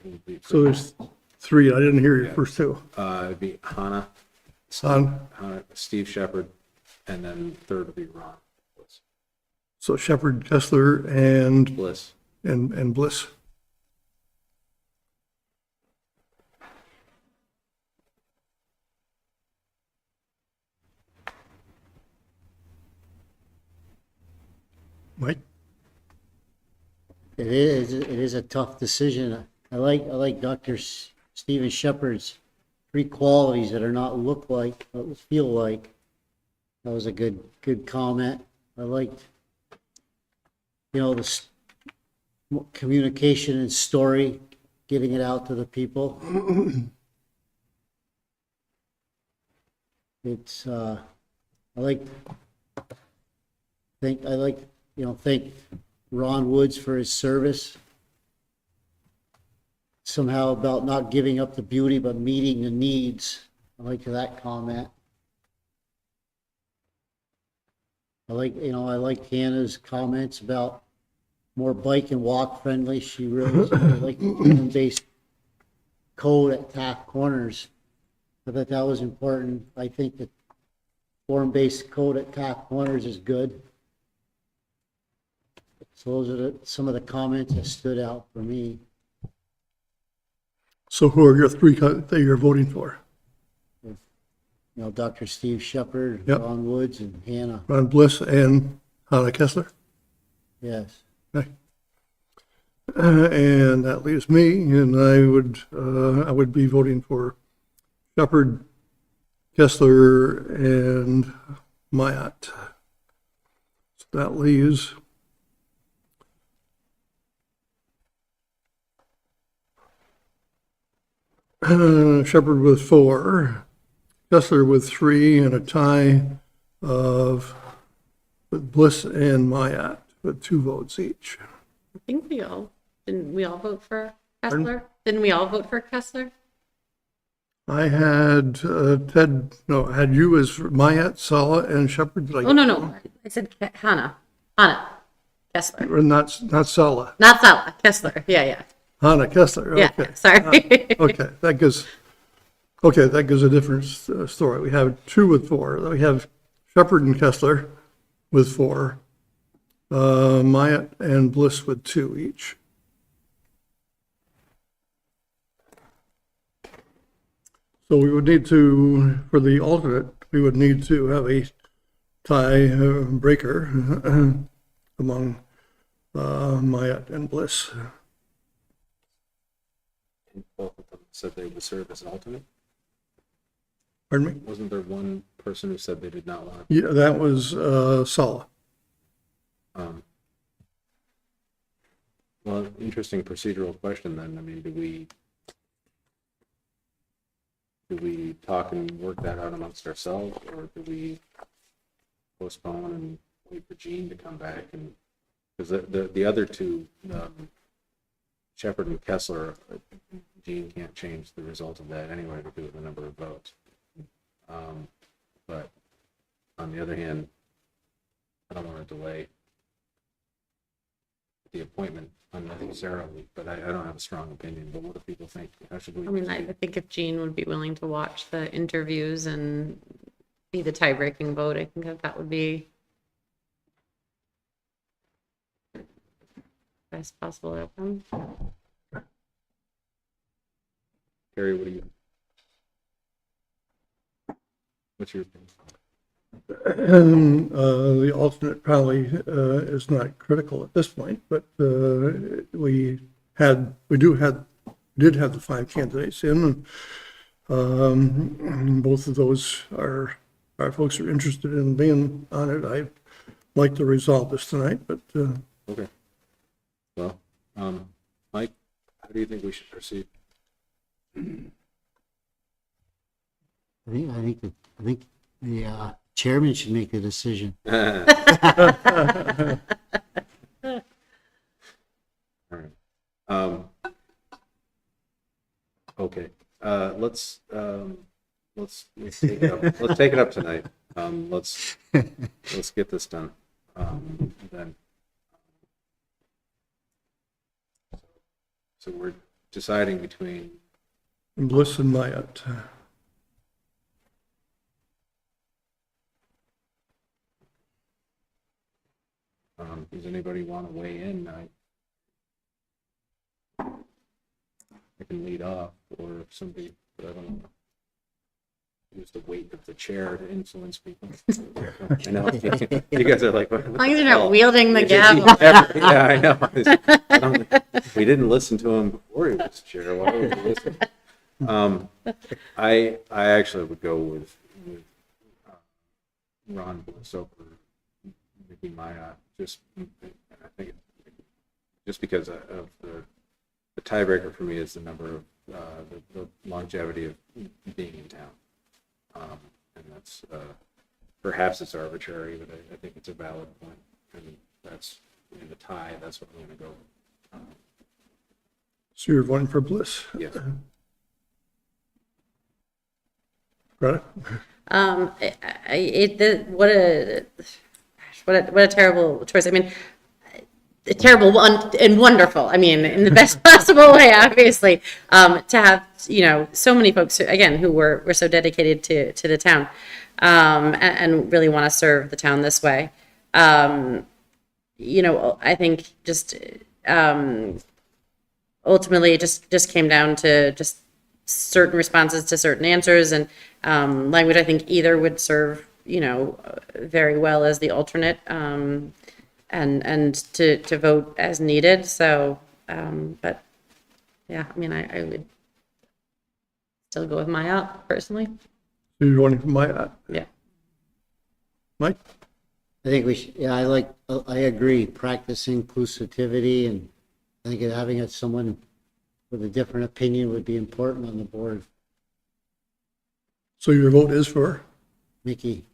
Would be So there's 3. I didn't hear your first 2. it'd be Hannah, Hannah. Steve Shepherd, and then third would be Ron So Shepherd, Kessler, and Bliss. and Bliss. Mike? It is a tough decision. I like Dr. Stephen Shepherd's 3 qualities that are not look like, but feel like. That was a good comment. I liked, the communication and story, getting it out to the people. It's, thank Ron Woods for his service. Somehow about not giving up the beauty, but meeting the needs. I like that comment. I like Hannah's comments about more bike and walk friendly. She really liked the form-based code at TAC corners. I thought that was important. I think that form-based code at TAC corners is good. So those are some of the comments that stood out for me. So who are your 3 that you're voting for? Dr. Steve Shepherd, Yep. Ron Woods, and Hannah. Ron Bliss and Hannah Kessler? Yes. Okay. And that leaves me, and I would be voting for Shepherd, Kessler, and Myatt. So that leaves Shepherd with 4, Kessler with 3, and a tie with Bliss and Myatt with 2 votes each. I think didn't we all vote for Pardon? Kessler? Didn't we all vote for Kessler? I had had you as Myatt, Sala, and Shepherd. Did I Oh, get no, that no, I said Hannah, Kessler. wrong? Or not Sala. Not Sala, Kessler, yeah. Hannah Kessler. Yeah, Okay. sorry. Okay, that gives a different story. We have 2 with 4. We have Shepherd and Kessler with 4, Myatt and Bliss with 2 each. So we would need to, for the alternate, we would need to have a tie breaker among Myatt and Bliss. Both of them said they would serve as an alternate. Pardon me? Wasn't there one person who said they did not want Yeah, that was Sala. to? Well, interesting procedural question then. I mean, do we talk and work that out amongst ourselves, or do we postpone and wait for Gene to come back? And because the other 2, Shepherd and Kessler, Gene can't change the result of that anyway to do with the number of votes. But on the other hand, I don't want to delay the appointment unnecessarily, but I don't have a strong opinion. But what do people think? How should we? I mean, I think if Jean would be willing to watch the interviews and be the tie-breaking vote, I think that would be the best possible outcome. Carrie, what's your opinion? The alternate probably is not critical at this point, but we did have the 5 candidates in. Both of those our folks are interested in being on it. I'd like to resolve this tonight, but Okay. Well, Mike, how do you think we should proceed? I think the chairman should make the decision. All right. Okay. Let's take it up. Let's take it up tonight. Let's get this done. Then. So we're deciding between. Bliss and Myatt. Does anybody want to weigh in? I can lead off, or if somebody, but I don't know. Use the weight of the chair to influence people. I know. You guys are like, what As long as you're the hell? not wielding the We didn't- gavel. Yeah, I know. We didn't listen to him before he was chair. Why would we listen? I actually would go with Ron Bliss over Mickey Maya. I think just because of the tiebreaker for me is the number of the longevity of being in town. And that's perhaps it's arbitrary, but I think it's a valid point. And that's in the tie. That's what I'm going to go with. So you're voting for Bliss? Yes. Greta? What a terrible choice. I mean, a terrible one and wonderful. I mean, in the best possible way, obviously, to have, so many folks, who were so dedicated to the town, and really want to serve the town this way. I think just, ultimately it just came down to just certain responses to certain answers, and language I think either would serve very well as the alternate, and to vote as needed. So But yeah, I mean, I would still go with Maya personally. You're running for my, Yeah. Mike? I think we should, yeah, I agree, practice inclusivity, and I think having someone with a different opinion would be important on the board. So your vote is for? Mickey?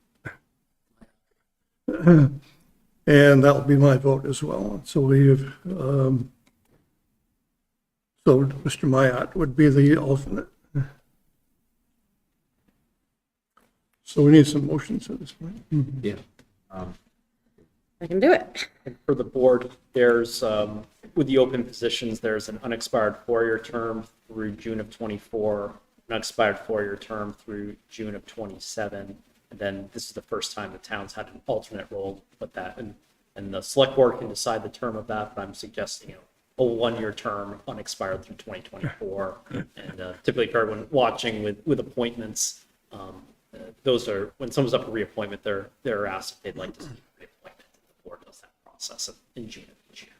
And that'll be my vote as well. So we have, so Mr. Myatt would be the alternate. So we need some motions at this point. Yeah. I can do it. And for the board, there's, with the open positions, there's an unexpired 4-year term through June of 24, an unexpired 4-year term through June of 27. And then this is the first time the town's had an alternate role, but that, and the select board can decide the term of that, but I'm suggesting a 1-year term unexpired through 2024. And typically for everyone watching with appointments, those are, when someone's up for reappointment, they're asked if they'd like to see reappointment. The board does that process in June of each year.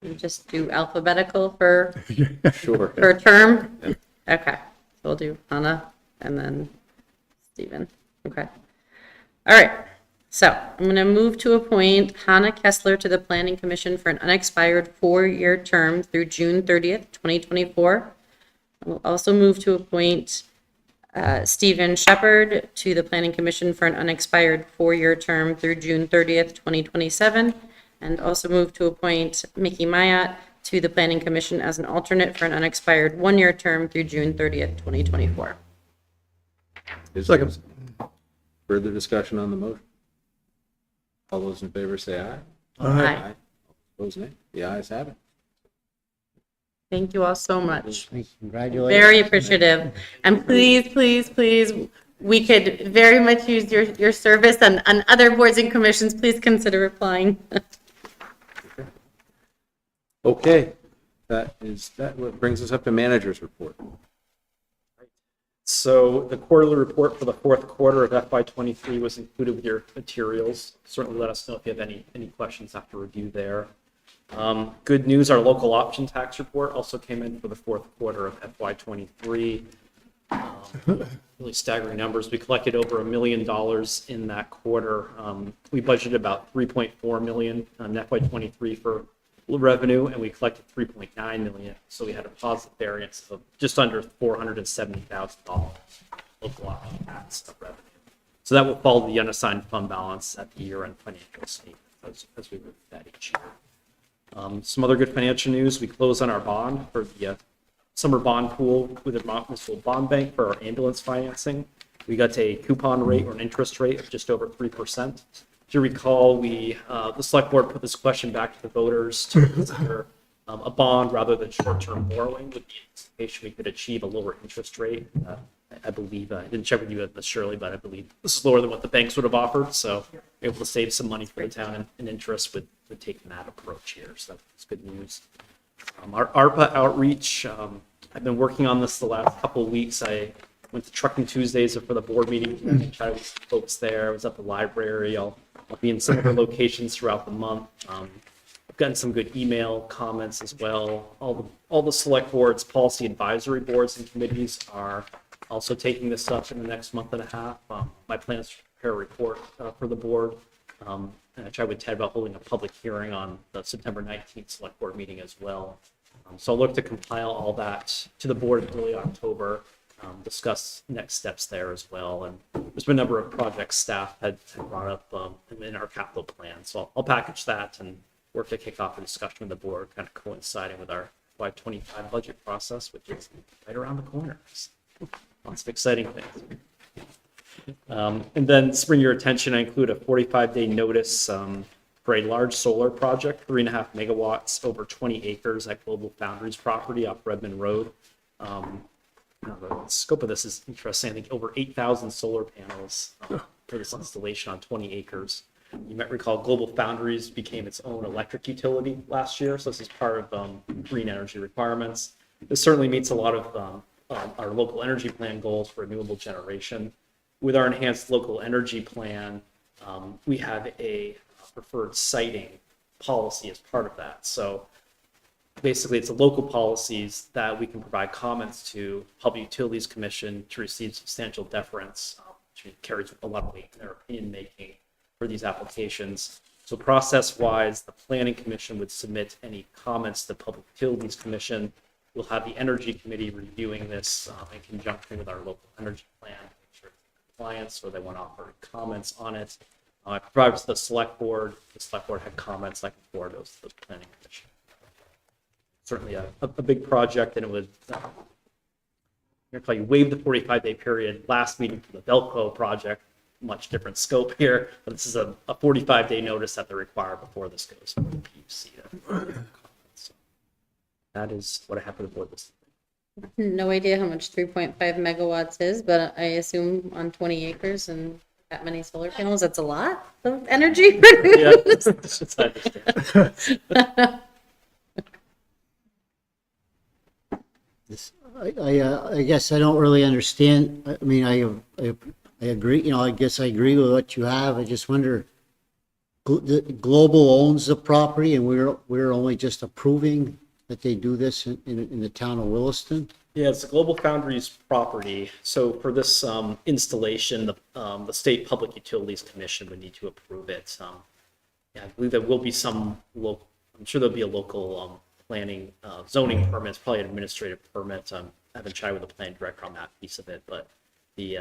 You just do alphabetical for Sure. per term? Okay, so we'll do Hannah and then Stephen. Okay. All right, so I'm going to move to appoint Hannah Kessler to the Planning Commission for an unexpired 4-year term through June 30th, 2024. We'll also move to appoint Stephen Shepherd to the Planning Commission for an unexpired 4-year term through June 30th, 2027. And also move to appoint Mickey Myatt to the Planning Commission as an alternate for an unexpired 1-year term through June 30th, 2024. Second. Further discussion on the motion? All those in favor say aye. Aye. Opposed, nay. The ayes have it. Thank you all so much. Congratulations. Very appreciative. And please, please, please, we could very much use your service and other boards and commissions. Please consider applying. Okay, that what brings us up to manager's report. So the quarterly report for the fourth quarter of FY23 was included with your materials. Certainly let us know if you have any questions after review there. Good news, our local option tax report also came in for the fourth quarter of FY23. Really staggering numbers. We collected over $1 million in that quarter. We budgeted about $3.4 million on FY23 for revenue, and we collected $3.9 million. So we had a positive variance of just under $470,000 local option tax of revenue. So that will follow the unassigned fund balance at the year-end financial statement as we move that each year. Some other good financial news. We closed on our bond for the summer bond pool with the Vermont Municipal Bond Bank for our ambulance financing. We got a coupon rate or an interest rate of just over 3%. If you recall, the select board put this question back to the voters to consider a bond rather than short-term borrowing with the anticipation we could achieve a lower interest rate. I believe, I didn't check with you necessarily, but I believe this is lower than what the banks would have offered. So we're able to save some money for the town in interest with taking that approach here. So that's good news. Our ARPA outreach, I've been working on this the last couple of weeks. I went to Trucking Tuesdays for the board meeting and chatted with some folks there. I was at the library. I'll be in some other locations throughout the month. I've gotten some good email comments as well. All the select boards, policy advisory boards and committees are also taking this up in the next month and a half. My plan is to prepare a report for the board. And I tried with Ted about holding a public hearing on the September 19th select board meeting as well. So I'll look to compile all that to the board in early October, discuss next steps there as well. And there's been a number of projects staff had brought up in our capital plan. So I'll package that and work to kick off a discussion with the board, kind of coinciding with our FY25 budget process, which is right around the corner. Lots of exciting things. And then to bring your attention, I include a 45-day notice for a large solar project, 3.5 megawatts over 20 acres at Global Foundries property off Redmond Road. The scope of this is interesting. I think over 8,000 solar panels for this installation on 20 acres. You might recall Global Foundries became its own electric utility last year. So this is part of green energy requirements. This certainly meets a lot of our local energy plan goals for renewable generation. With our enhanced local energy plan, we have a preferred siting policy as part of that. So basically, it's the local policies that we can provide comments to Public Utilities Commission to receive substantial deference, which carries a lot of weight in their opinion making for these applications. So process-wise, the Planning Commission would submit any comments to the Public Utilities Commission. We'll have the Energy Committee reviewing this in conjunction with our local energy plan, to make sure it's in compliance, or they want to offer comments on it. I provided to the Select Board. The Select Board had comments. I can forward those to the Planning Commission. Certainly a big project, and it would you waive the 45-day period last meeting for the Velcro project. Much different scope here, but this is a 45-day notice that they require before this goes to the PUC. So that is what I have for the board this evening. No idea how much 3.5 megawatts is, but I assume on 20 acres and that many solar panels, that's a lot of energy produced. Yeah, that's I understand. I guess I don't really understand. I mean, I agree, you know, I guess I agree with what you have. I just wonder, Global owns the property and we're only just approving that they do this in the town of Williston? Yeah, it's Global Foundries property. So for this installation, the State Public Utilities Commission would need to approve it. Yeah, I believe there will be some local, I'm sure there'll be a local planning, zoning permits, probably an administrative permit. I haven't chatted with the plan director on that piece of it, but the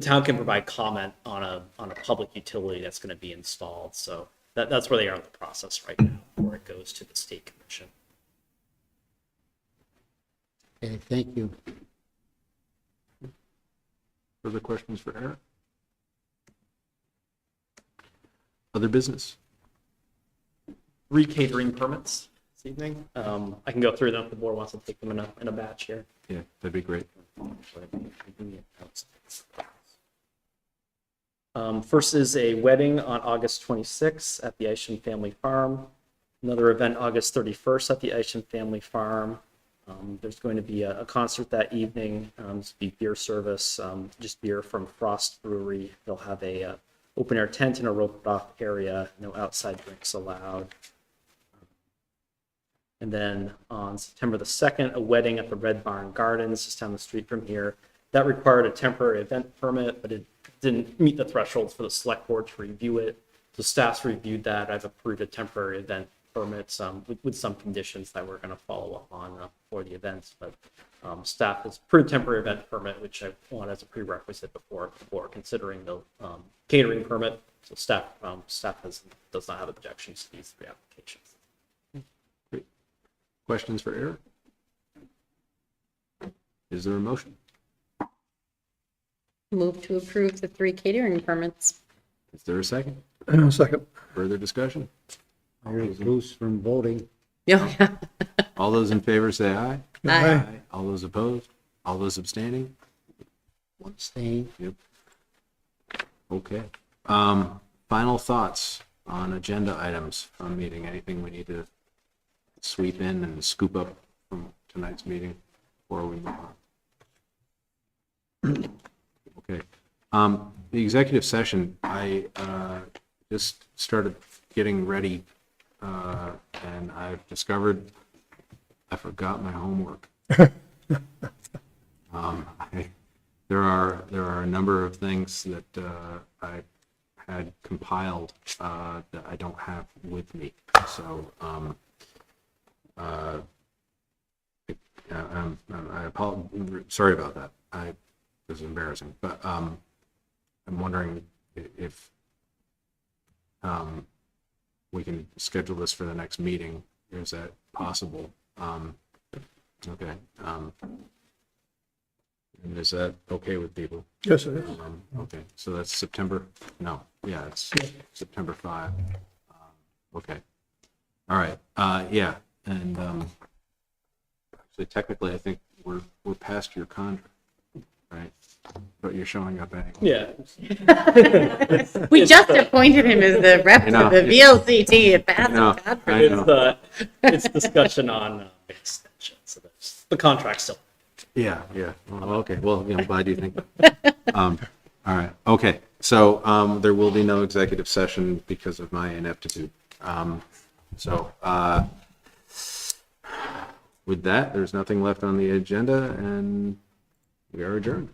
town can provide comment on a public utility that's going to be installed. So that's where they are in the process right now, before it goes to the state commission. Okay, thank you. Further questions for Eric? Other business? 3 catering permits this evening. I can go through them if the board wants to take them in a batch here. Yeah, that'd be great. First is a wedding on August 26th at the Isham Family Farm. Another event August 31st at the Isham Family Farm. There's going to be a concert that evening. This will be beer service, just beer from Frost Brewery. They'll have a open air tent and a roped off area, no outside drinks allowed. And then on September the 2nd, a wedding at the Red Barn Gardens, just down the street from here. That required a temporary event permit, but it didn't meet the thresholds for the select board to review it. So staff's reviewed that. I've approved a temporary event permit with some conditions that we're going to follow up on for the events. But staff has approved temporary event permit, which I want as a prerequisite before considering the catering permit. So staff does not have objections to these 3 applications. Great. Questions for Eric? Is there a motion? Move to approve the 3 catering permits. Is there a second? Second. Further discussion? I recluse from voting. Yeah. All those in favor say aye. Aye. All those opposed? All those abstaining? One staying. Yep. Okay. Final thoughts on agenda items from meeting. Anything we need to sweep in and scoop up from tonight's meeting before we move on? Okay. The executive session, I just started getting ready, and I've discovered I forgot my homework. There are a number of things that I had compiled that I don't have with me. So I apologize. Sorry about that. This is embarrassing, but I'm wondering if we can schedule this for the next meeting. Is that possible? Okay. And is that okay with people? Yes, it is. Okay, so that's September, it's September 5. Okay. All right, yeah, and actually technically I think we're past your contract, right? But you're showing up anyway. Yeah. We just appointed him as the rep I know. to the VLCT at I know. Bath. I know. It's discussion on extension, so that's the contract still. Yeah. Well, okay. Well, I'm glad you think. All right. Okay. So there will be no executive session because of my ineptitude. So, with that, there's nothing left on the agenda, and we are adjourned.